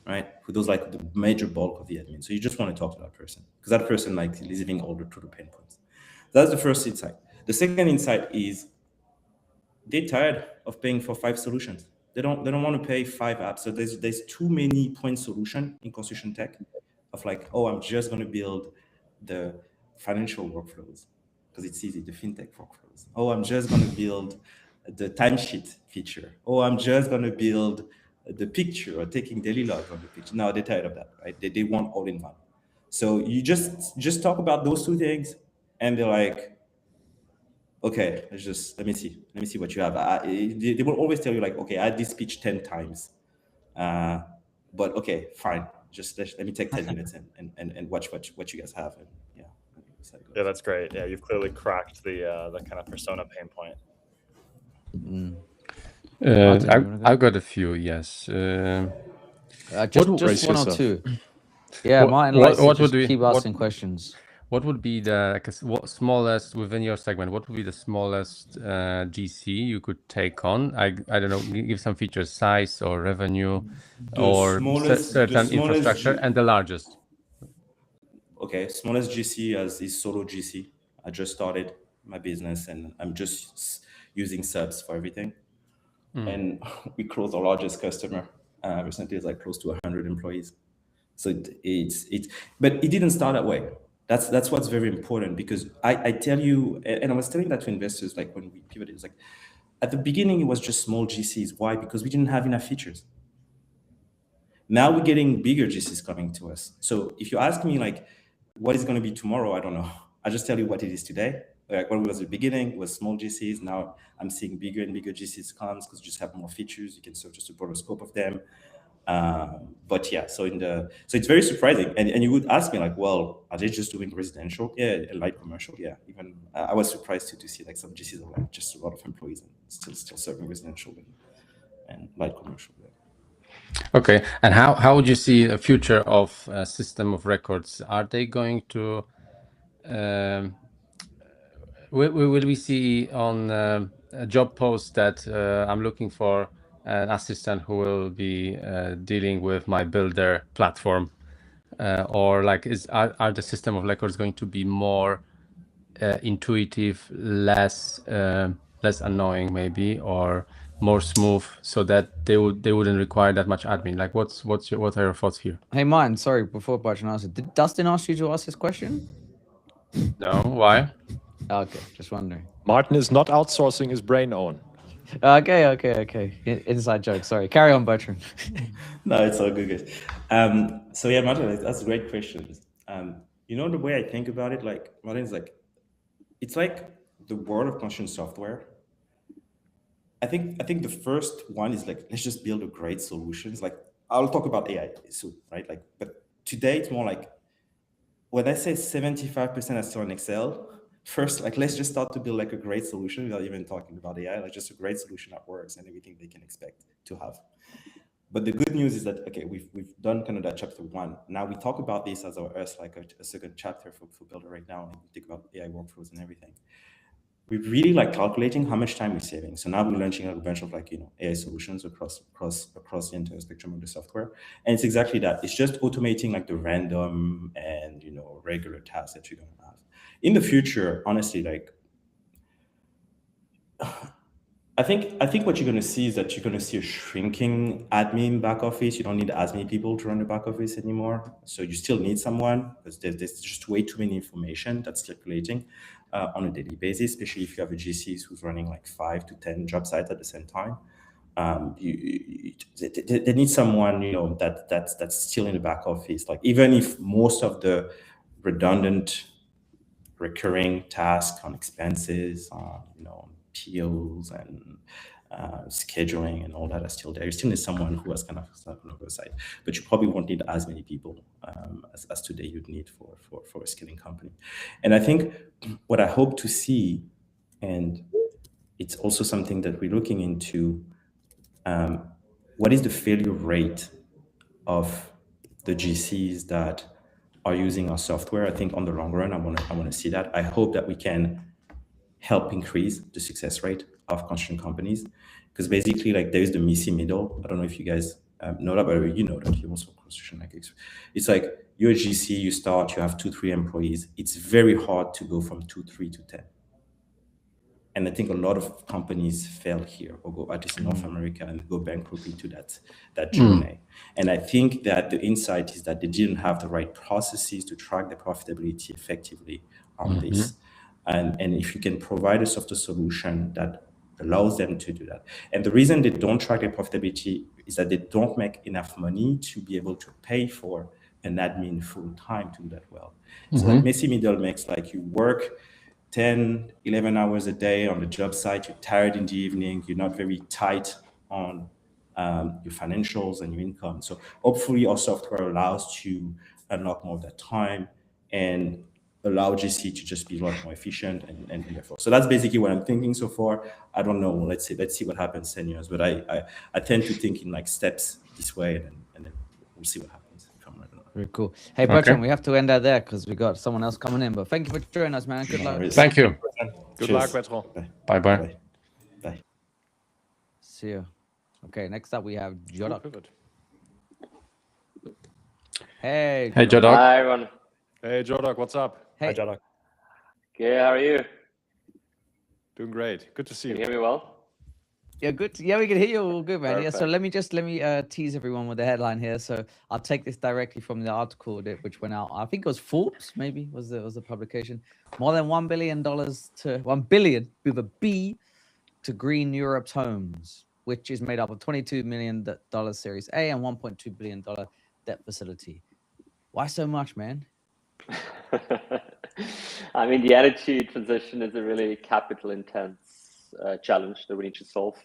right? Who does like the major bulk of the admin. So you just want to talk to that person because that person like is living all the pain points. That's the first insight. The second insight is they're tired of paying for 5 solutions. They don't want to pay 5 apps. So there's too many point solution in construction tech of like, oh, I'm just going to build the financial workflows because it's easy, the fintech workflows. Oh, I'm just going to build the timesheet feature. Oh, I'm just going to build the picture or taking daily logs on the picture. No, they're tired of that, right? They want all in one. So you just talk about those two things, and they're like, okay, let me see what you have. They will always tell you like, okay, I had this pitch 10 times, but okay, fine. Just let me take 10 minutes and watch what you guys have. And yeah, that's great. Yeah, you've clearly cracked the kind of persona pain point. I've got a few, yes. Just one or two. Yeah, Martin likes to just keep asking questions. What would be the smallest within your segment? What would be the smallest GC you could take on? I don't know. Give some features, size or revenue, or certain infrastructure, and the largest. Okay, smallest GC is solo GC. I just started my business and I'm just using subs for everything. And we closed our largest customer recently. It's like close to 100 employees. So but it didn't start that way. That's what's very important, because I tell you, and I was telling that to investors, like when we pivoted, it's like at the beginning it was just small GCs. Why? Because we didn't have enough features. Now we're getting bigger GCs coming to us. So if you ask me like, what is going to be tomorrow? I don't know. I just tell you what it is today. Like when we was at the beginning, it was small GCs. Now I'm seeing bigger and bigger GCs comes because you just have more features. You can serve just a broader scope of them. But yeah, so it's very surprising. And you would ask me like, well, are they just doing residential? Yeah, light commercial. Yeah. Even I was surprised to see like some GCs are like just a lot of employees and still serving residential and light commercial. Yeah. Okay, and how would you see a future of a system of records? Are they going to will we see on a job post that I'm looking for an assistant who will be dealing with my builder platform, or like are the system of records going to be more intuitive, less annoying maybe, or more smooth, so that they wouldn't require that much admin? Like what are your thoughts here? Hey Martin, sorry, before Bertrand answered, did Dustin ask you to ask this question? No, why? Okay, just wondering. Martin is not outsourcing his brain on. Okay. Inside joke. Sorry. Carry on, Bertrand. No, it's all good. So yeah, Martin, that's a great question. The way I think about it, like Martin's like, it's like the world of conscious software. I think the first one is like, let's just build a great solutions. Like I'll talk about AI soon, right? Like, but today it's more like, when I say 75% are still in Excel, first, like let's just start to build like a great solution without even talking about AI, like just a great solution that works and everything they can expect to have. But the good news is that, okay, we've done kind of that chapter one. Now we talk about this as like a second chapter for Builder right now, and we think about AI workflows and everything. We're really like calculating how much time we're saving. So now we're launching a bunch of like, AI solutions across the entire spectrum of the software. And it's exactly that. It's just automating like the random and, regular tasks that you're going to have. In the future, honestly, like, I think what you're going to see is that you're going to see a shrinking admin back office. You don't need as many people to run the back office anymore. So you still need someone, because there's just way too many information that's circulating on a daily basis, especially if you have a GC who's running like 5 to 10 job sites at the same time. They need someone, that's still in the back office. Like even if most of the redundant recurring tasks on expenses, POs and scheduling and all that are still there. You still need someone who has kind of an oversight, but you probably won't need as many people as today you'd need for a scaling company. And I think what I hope to see, and it's also something that we're looking into, what is the failure rate of the GCs that are using our software? I think on the long run, I want to see that. I hope that we can help increase the success rate of construction companies, because basically, like, there is the messy middle. I don't know if you guys know that, but you know that you're also construction. Like, it's like you're a GC, you start, you have 2-3 employees. It's very hard to go from 2-3 to 10. And I think a lot of companies fail here, or go at least in North America, and go bankrupt into that journey. And I think that the insight is that they didn't have the right processes to track the profitability effectively on this. And if you can provide a software solution that allows them to do that. And the reason they don't track their profitability is that they don't make enough money to be able to pay for an admin full time to do that well. So like Messi Middle makes like you work 10, 11 hours a day on the job site, you're tired in the evening, you're not very tight on your financials and your income. So hopefully our software allows to unlock more of that time and allow GC to just be a lot more efficient and therefore. So that's basically what I'm thinking so far. I don't know. Let's see what happens 10 years. But I tend to think in like steps this way, and then we'll see what happens if I'm right or not. Very cool. Hey, Bertrand, we have to end that there because we got someone else coming in. But thank you for joining us, man. Good luck. Thank you. Good luck, Bertrand. Bye bye. Bye. Bye. See you. Okay, next up we have Jodok. Hey. Hey, Jodok. Hi, everyone. Hey, Jodok, what's up? Hey, Hi, Jadok. Okay, how are you? Doing great. Good to see Can you. you hear me well? yeah, good. Yeah, we can hear you all good, man. Yeah, so Perfect. let me tease everyone with the headline here. So I'll take this directly from the article which went out. I think it was Forbes, maybe was the publication. More than $1 billion to $1 billion with a B to green Europe's homes, which is made up of $22 million Series A and $1.2 billion debt facility. Why so much, man? I mean, the energy transition is a really capital intense challenge that we need to solve.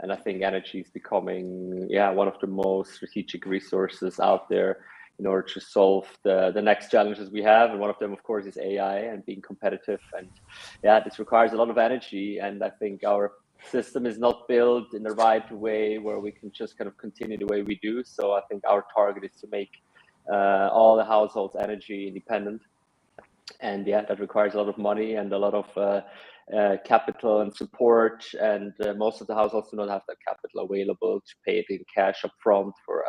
And I think energy is becoming, one of the most strategic resources out there in order to solve the next challenges we have. And one of them, of course, is AI and being competitive. And this requires a lot of energy. And I think our system is not built in the right way where we can just kind of continue the way we do. So I think our target is to make all the households energy independent. And that requires a lot of money and a lot of capital and support. And most of the households do not have that capital available to pay it in cash up front for,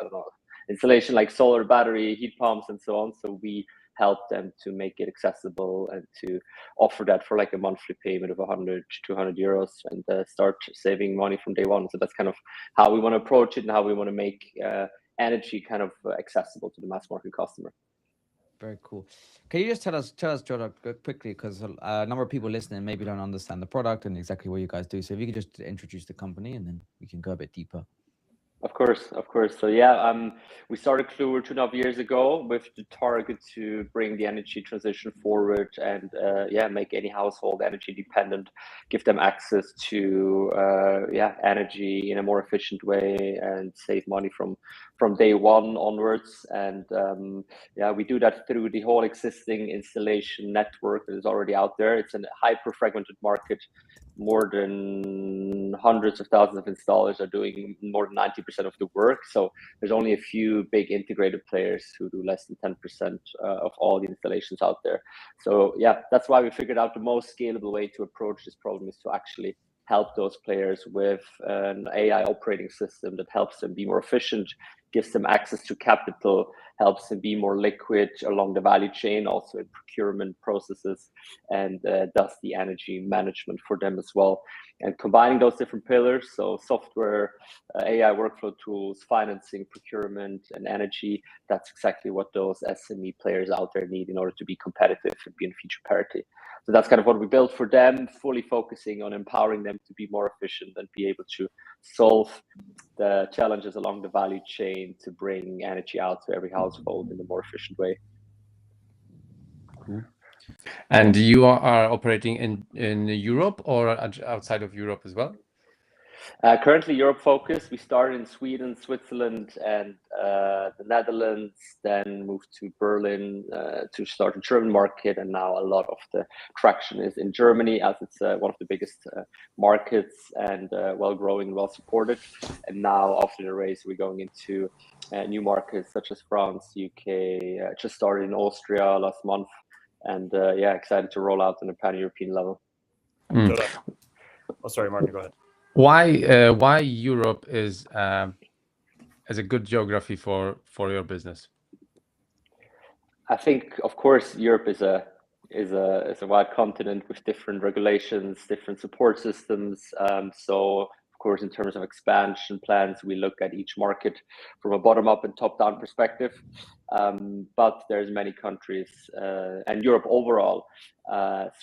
installation like solar, battery, heat pumps, and so on. So we help them to make it accessible and to offer that for like a monthly payment of 100 to 200 euros and start saving money from day one. So that's kind of how we want to approach it and how we want to make energy kind of accessible to the mass market customer. Very cool. Can you just tell us, Jodok, quickly, because a number of people listening maybe don't understand the product and exactly what you guys do. So if you could just introduce the company and then we can go a bit deeper. Of course. So we started Kluwer 2.5 years ago with the target to bring the energy transition forward and make any household energy dependent, give them access to energy in a more efficient way and save money from day one onwards. And we do that through the whole existing installation network that is already out there. It's a hyper fragmented market. More than hundreds of thousands of installers are doing more than 90% of the work. So there's only a few big integrated players who do less than 10% of all the installations out there. So that's why we figured out the most scalable way to approach this problem is to actually help those players with an AI operating system that helps them be more efficient, gives them access to capital, helps them be more liquid along the value chain, also in procurement processes, and does the energy management for them as well. And combining those different pillars, so software, AI workflow tools, financing, procurement, and energy, that's exactly what those SME players out there need in order to be competitive and be in feature parity. So that's kind of what we built for them, fully focusing on empowering them to be more efficient and be able to solve the challenges along the value chain to bring energy out to every household in a more efficient way. Cool. And you are operating in Europe or outside of Europe as well? Currently Europe focused. We started in Sweden, Switzerland, and the Netherlands, then moved to Berlin to start the German market. And now a lot of the traction is in Germany, as it's one of the biggest markets and well growing, well supported. And now after the race, we're going into new markets such as France, UK, just started in Austria last month. And excited to roll out on a pan-European level. Oh, sorry, Martin, go ahead. Why Europe is a good geography for your business? I think, of course, Europe is a wide continent with different regulations, different support systems. So, of course, in terms of expansion plans, we look at each market from a bottom-up and top-down perspective. But there's many countries, and Europe overall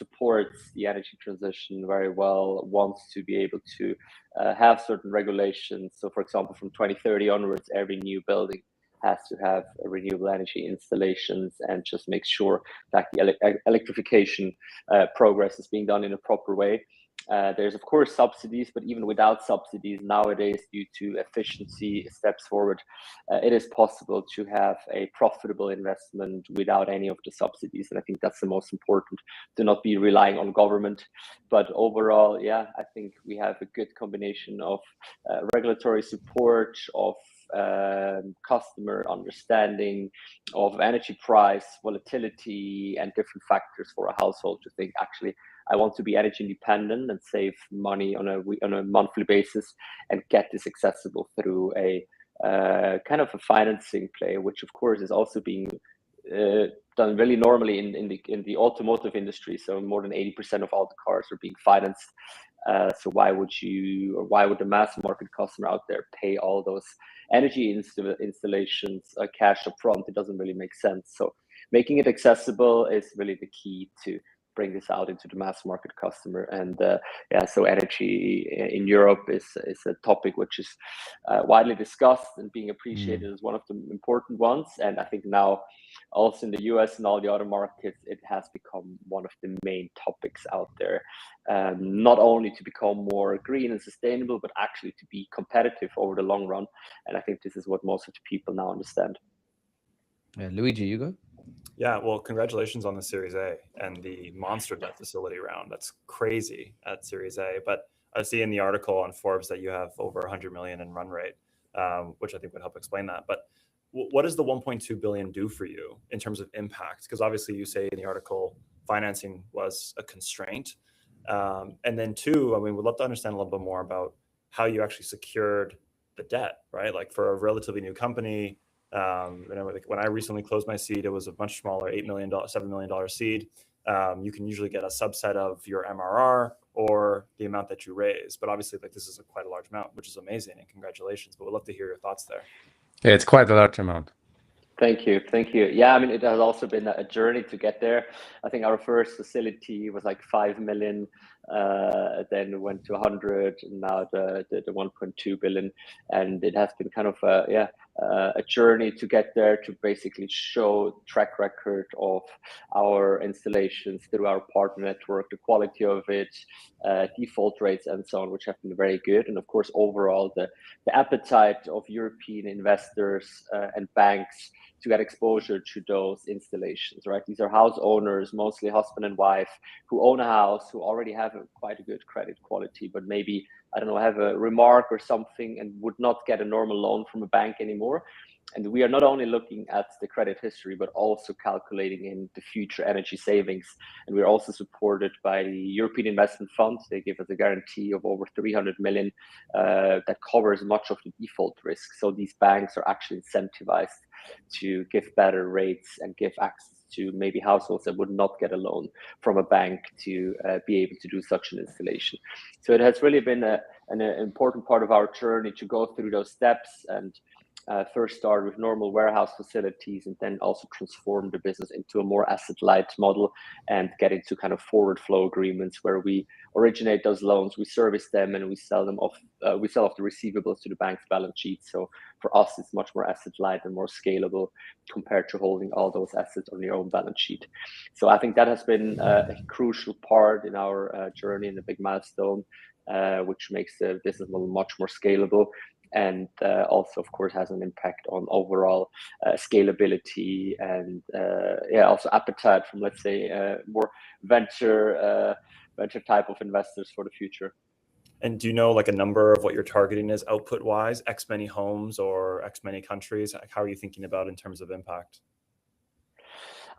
supports the energy transition very well, wants to be able to have certain regulations. So, for example, from 2030 onwards, every new building has to have renewable energy installations, and just make sure that the electrification progress is being done in a proper way. There's of course subsidies, but even without subsidies nowadays, due to efficiency steps forward, it is possible to have a profitable investment without any of the subsidies. And I think that's the most important, to not be relying on government. But overall, yeah, I think we have a good combination of regulatory support, of customer understanding, of energy price volatility, and different factors for a household to think, actually, I want to be energy independent and save money on a monthly basis, and get this accessible through a kind of a financing play, which of course is also being done really normally in the automotive industry. So more than 80% of all the cars are being financed. So why would the mass market customer out there pay all those energy installations cash up front? It doesn't really make sense. So making it accessible is really the key to bring this out into the mass market customer. And yeah, so energy in Europe is a topic which is widely discussed and being appreciated as one of the important ones. And I think now also in the US and all the other markets, it has become one of the main topics out there, not only to become more green and sustainable, but actually to be competitive over the long run. And I think this is what most of the people now understand. Luigi, you go. Yeah, well, congratulations on the Series A and the monster debt facility round. That's crazy at Series A. But I see in the article on Forbes that you have over 100 million in run rate, which I think would help explain that. But what does the 1.2 billion do for you in terms of impact? Because obviously you say in the article financing was a constraint. And then two, I mean, we'd love to understand a little bit more about how you actually secured the debt, right? Like for a relatively new company, when I recently closed my seed, it was a much smaller $7 million seed. You can usually get a subset of your MRR or the amount that you raise, but obviously, like, this is quite a large amount, which is amazing, and congratulations. But we'd love to hear your thoughts there. Yeah, it's quite a large amount. Thank you. Yeah, I mean, it has also been a journey to get there. I think our first facility was like 5 million, then went to 100, and now the 1.2 billion. And it has been kind of a journey to get there, to basically show track record of our installations through our partner network, the quality of it, default rates, and so on, which have been very good. And of course, overall, the appetite of European investors and banks to get exposure to those installations, right? These are house owners, mostly husband and wife, who own a house, who already have quite a good credit quality, but maybe, I don't know, have a remark or something and would not get a normal loan from a bank anymore. And we are not only looking at the credit history, but also calculating in the future energy savings. And we're also supported by the European Investment Fund. They give us a guarantee of over 300 million that covers much of the default risk. So these banks are actually incentivized to give better rates and give access to maybe households that would not get a loan from a bank to be able to do such an installation. So it has really been an important part of our journey to go through those steps, and first start with normal warehouse facilities, and then also transform the business into a more asset-light model and get into kind of forward flow agreements where we originate those loans, we service them, and we sell them off. We sell off the receivables to the bank's balance sheet. So for us, it's much more asset-light and more scalable compared to holding all those assets on your own balance sheet. So I think that has been a crucial part in our journey and a big milestone, which makes the business model much more scalable. And also, of course, has an impact on overall scalability and also appetite from, let's say, more venture type of investors for the future. And do you know like a number of what you're targeting is output wise, X many homes or X many countries? How are you thinking about in terms of impact?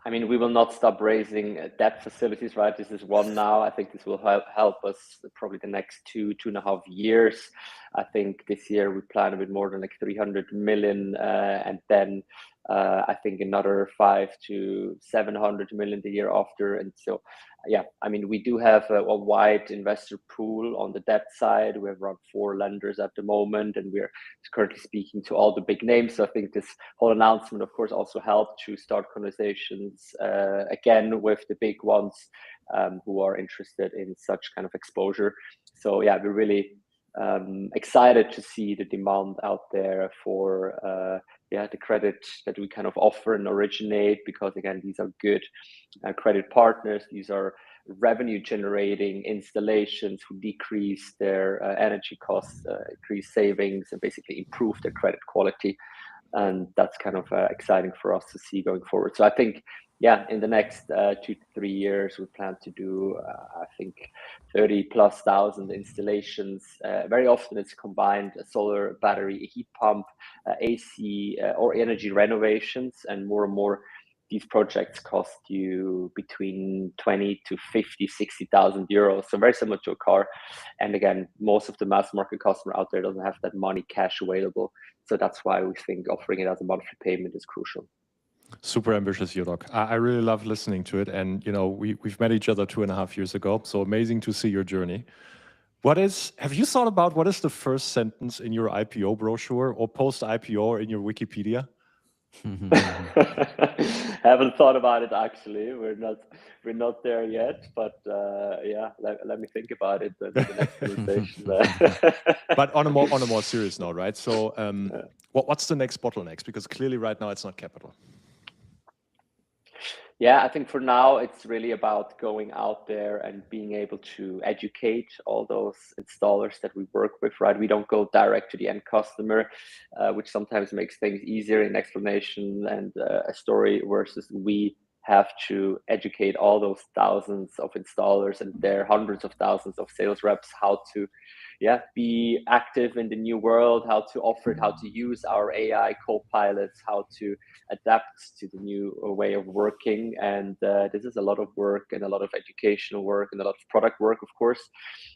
I mean, we will not stop raising debt facilities, right? This is one now. I think this will help us probably the next 2.5 years. I think this year we plan a bit more than like 300 million. And then I think another 500 to 700 million the year after. And so, yeah, I mean, we do have a wide investor pool on the debt side. We have around 4 lenders at the moment, and we're currently speaking to all the big names. So I think this whole announcement, of course, also helped to start conversations again with the big ones who are interested in such kind of exposure. So yeah, we're really excited to see the demand out there for the credit that we kind of offer and originate, because again, these are good credit partners. These are revenue generating installations who decrease their energy costs, increase savings, and basically improve their credit quality. And that's kind of exciting for us to see going forward. So I think, yeah, in the next 2 to 3 years, we plan to do, I think, 30,000+ installations. Very often it's combined a solar battery, a heat pump, AC, or energy renovations. And more, these projects cost you between 20 to 50, 60,000 euros. So very similar to a car. And again, most of the mass market customer out there doesn't have that money cash available. So that's why we think offering it as a monthly payment is crucial. Super ambitious, Jörg. I really love listening to it. And, you know, we've met each other 2.5 years ago. So amazing to see your journey. Have you thought about what is the first sentence in your IPO brochure or post-IPO or in your Wikipedia? Haven't thought about it, actually. We're not there yet, but yeah, let me think about it in the next conversation. But on a more serious note, right? So what's the next bottlenecks? Because clearly right now it's not capital. Yeah, I think for now it's really about going out there and being able to educate all those installers that we work with, right? We don't go direct to the end customer, which sometimes makes things easier in explanation and a story, versus we have to educate all those thousands of installers and their hundreds of thousands of sales reps how to be active in the new world, how to offer it, how to use our AI co-pilots, how to adapt to the new way of working. And this is a lot of work and a lot of educational work and a lot of product work, of course.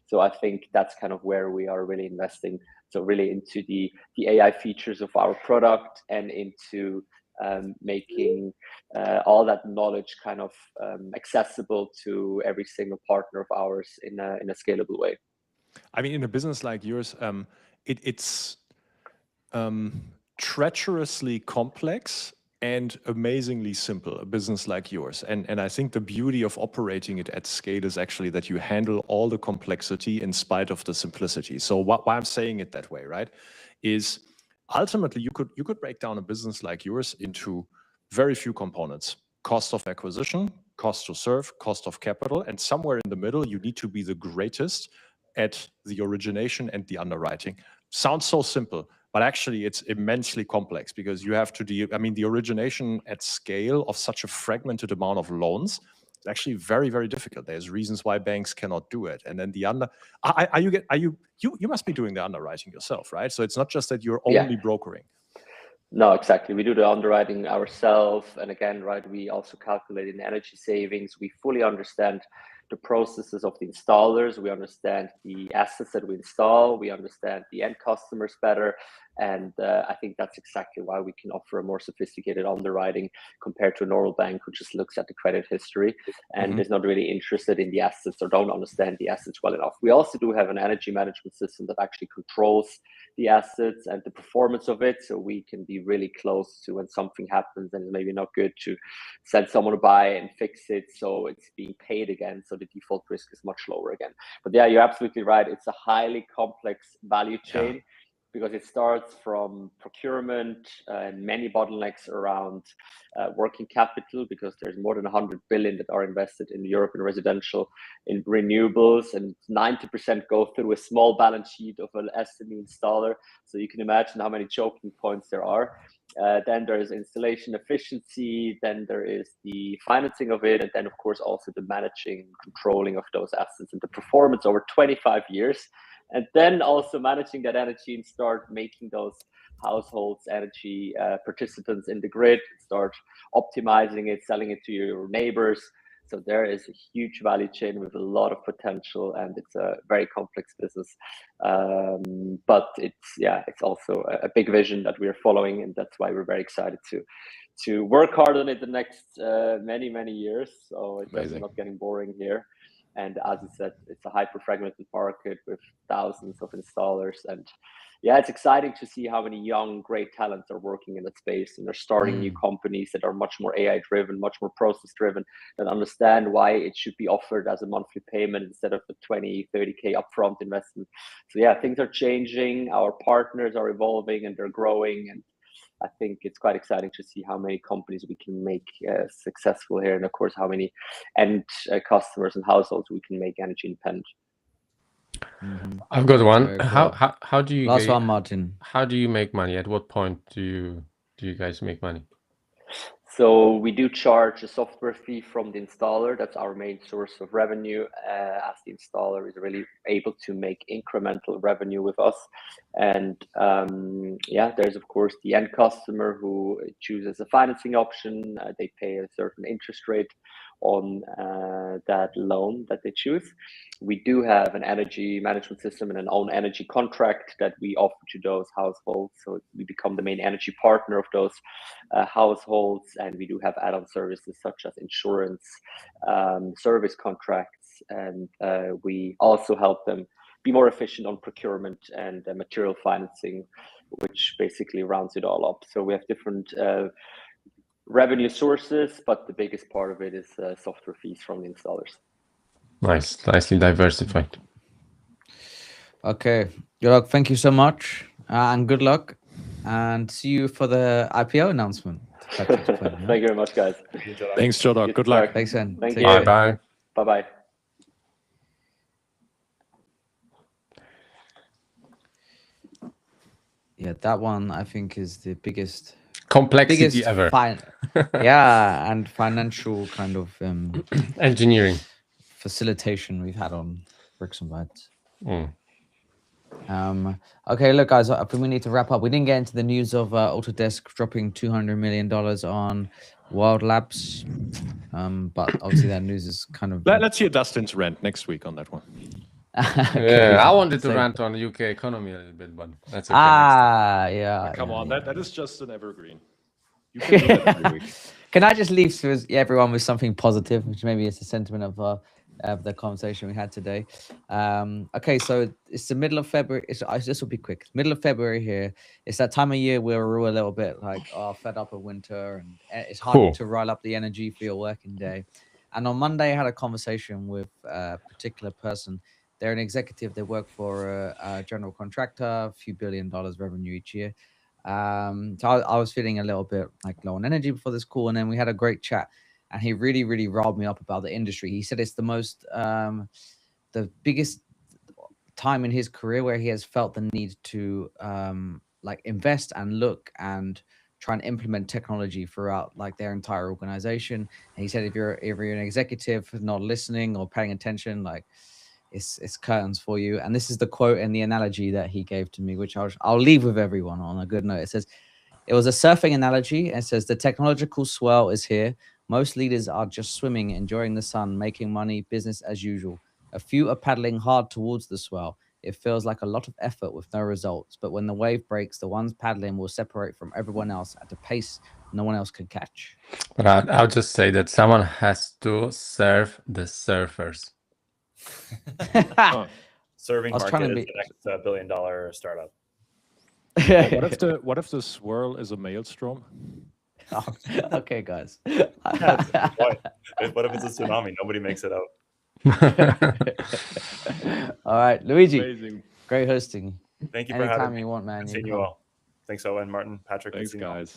So I think that's kind of where we are really investing. So really into the AI features of our product and into making all that knowledge kind of accessible to every single partner of ours in a scalable way. I mean, in a business like yours, it's treacherously complex and amazingly simple, a business like yours. And I think the beauty of operating it at scale is actually that you handle all the complexity in spite of the simplicity. So why I'm saying it that way, right, is ultimately you could break down a business like yours into very few components: cost of acquisition, cost to serve, cost of capital, and somewhere in the middle, you need to be the greatest at the origination and the underwriting. Sounds so simple, but actually it's immensely complex, because you have to deal, I mean, the origination at scale of such a fragmented amount of loans is actually very, very difficult. There's reasons why banks cannot do it. And then you must be doing the underwriting yourself, right? So it's not just that you're only brokering. No, exactly. We do the underwriting ourselves. And again, right, we also calculate in energy savings. We fully understand the processes of the installers. We understand the assets that we install. We understand the end customers better. And I think that's exactly why we can offer a more sophisticated underwriting compared to a normal bank who just looks at the credit history and is not really interested in the assets or don't understand the assets well enough. We also do have an energy management system that actually controls the assets and the performance of it. So we can be really close to when something happens and it's maybe not good to send someone to buy and fix it. So it's being paid again. So the default risk is much lower again. But yeah, you're absolutely right. It's a highly complex value chain. Because it starts from procurement and many bottlenecks around working capital, because there's more than 100 billion that are invested in Europe in residential in renewables, and 90% go through a small balance sheet of an SME installer. So you can imagine how many choking points there are. Then there is installation efficiency, then there is the financing of it, and then of course also the managing, controlling of those assets and the performance over 25 years. And then also managing that energy and start making those households energy participants in the grid, start optimizing it, selling it to your neighbors. So there is a huge value chain with a lot of potential, and it's a very complex business. But it's also a big vision that we're following, and that's why we're very excited to to work hard on it the next many years. So it's definitely Amazing. not getting boring here. And as I said, it's a hyper fragmented market with thousands of installers. And yeah, it's exciting to see how many young, great talents are working in that space, and they're starting new companies that are much more AI driven, much more process driven, and understand why it should be offered as a monthly payment instead of the 20, 30K upfront investment. So yeah, things are changing. Our partners are evolving and they're growing. And I think it's quite exciting to see how many companies we can make successful here, and of course how many end customers and households we can make energy independent. I've got one. Very cool. How do you Last one, Martin. how do you make money? At what point do you guys make money? So we do charge a software fee from the installer. That's our main source of revenue, as the installer is really able to make incremental revenue with us. And yeah, there's of course the end customer who chooses a financing option. They pay a certain interest rate on that loan that they choose. We do have an energy management system and an own energy contract that we offer to those households. So we become the main energy partner of those households, and we do have add-on services such as insurance, service contracts, and we also help them be more efficient on procurement and material financing, which basically rounds it all up. So we have different revenue sources, but the biggest part of it is software fees from the installers. Nice, nicely diversified. Okay, Jörg, thank you so much, and good luck, and see you for the IPO announcement. Thank you very much, guys. Thanks, Jörg. Good luck. Thanks, then. Thank Take you. care. Bye. Bye-bye. Yeah, that one I think is the biggest Complexity ever. Yeah, and financial kind of Engineering. facilitation we've had on Bricks and Bytes. Mm. Okay, look, guys, I think we need to wrap up. We didn't get into the news of Autodesk dropping $200 million on Wild Labs, but obviously that news is kind of. Let's hear Dustin's rant next week on that one. Okay, Yeah, I wanted to so- rant on the UK economy a little bit, but that's okay. Yeah. Come yeah, on, yeah. that is just an evergreen. You can do that every week. Can I just leave everyone with something positive, which maybe is the sentiment of the conversation we had today? Okay, so it's the middle of February. This will be quick. Middle of February here. It's that time of year where we're all a little bit like fed up of winter, and it's hard Cool. to rile up the energy for your working day. And on Monday, I had a conversation with a particular person. They're an executive. They work for a general contractor, a few $1 billion revenue each year. So I was feeling a little bit like low on energy before this call, and then we had a great chat, and he really riled me up about the industry. He said it's the most the biggest time in his career where he has felt the need to like invest and look and try and implement technology throughout like their entire organization. And he said if you're an executive not listening or paying attention, like it's curtains for you. And this is the quote and the analogy that he gave to me, which I'll leave with everyone on a good note. It says, it was a surfing analogy. It says, the technological swell is here. Most leaders are just swimming, enjoying the sun, making money, business as usual. A few are paddling hard towards the swell. It feels like a lot of effort with no results. But when the wave breaks, the ones paddling will separate from everyone else at a pace no one else can catch. But I'll just say that someone has to serve the surfers. Serving I was market trying to is be- the next $1 billion startup. What if the swirl is a maelstrom? Oh, okay, guys. That's a good point. What if it's a tsunami? Nobody makes it out. All right, Luigi. Amazing. Great hosting. Thank you for Anytime having me. you want, man. Good seeing you you come. all. Thanks, Owen, Martin, Patrick. good Thanks, seeing you all. guys.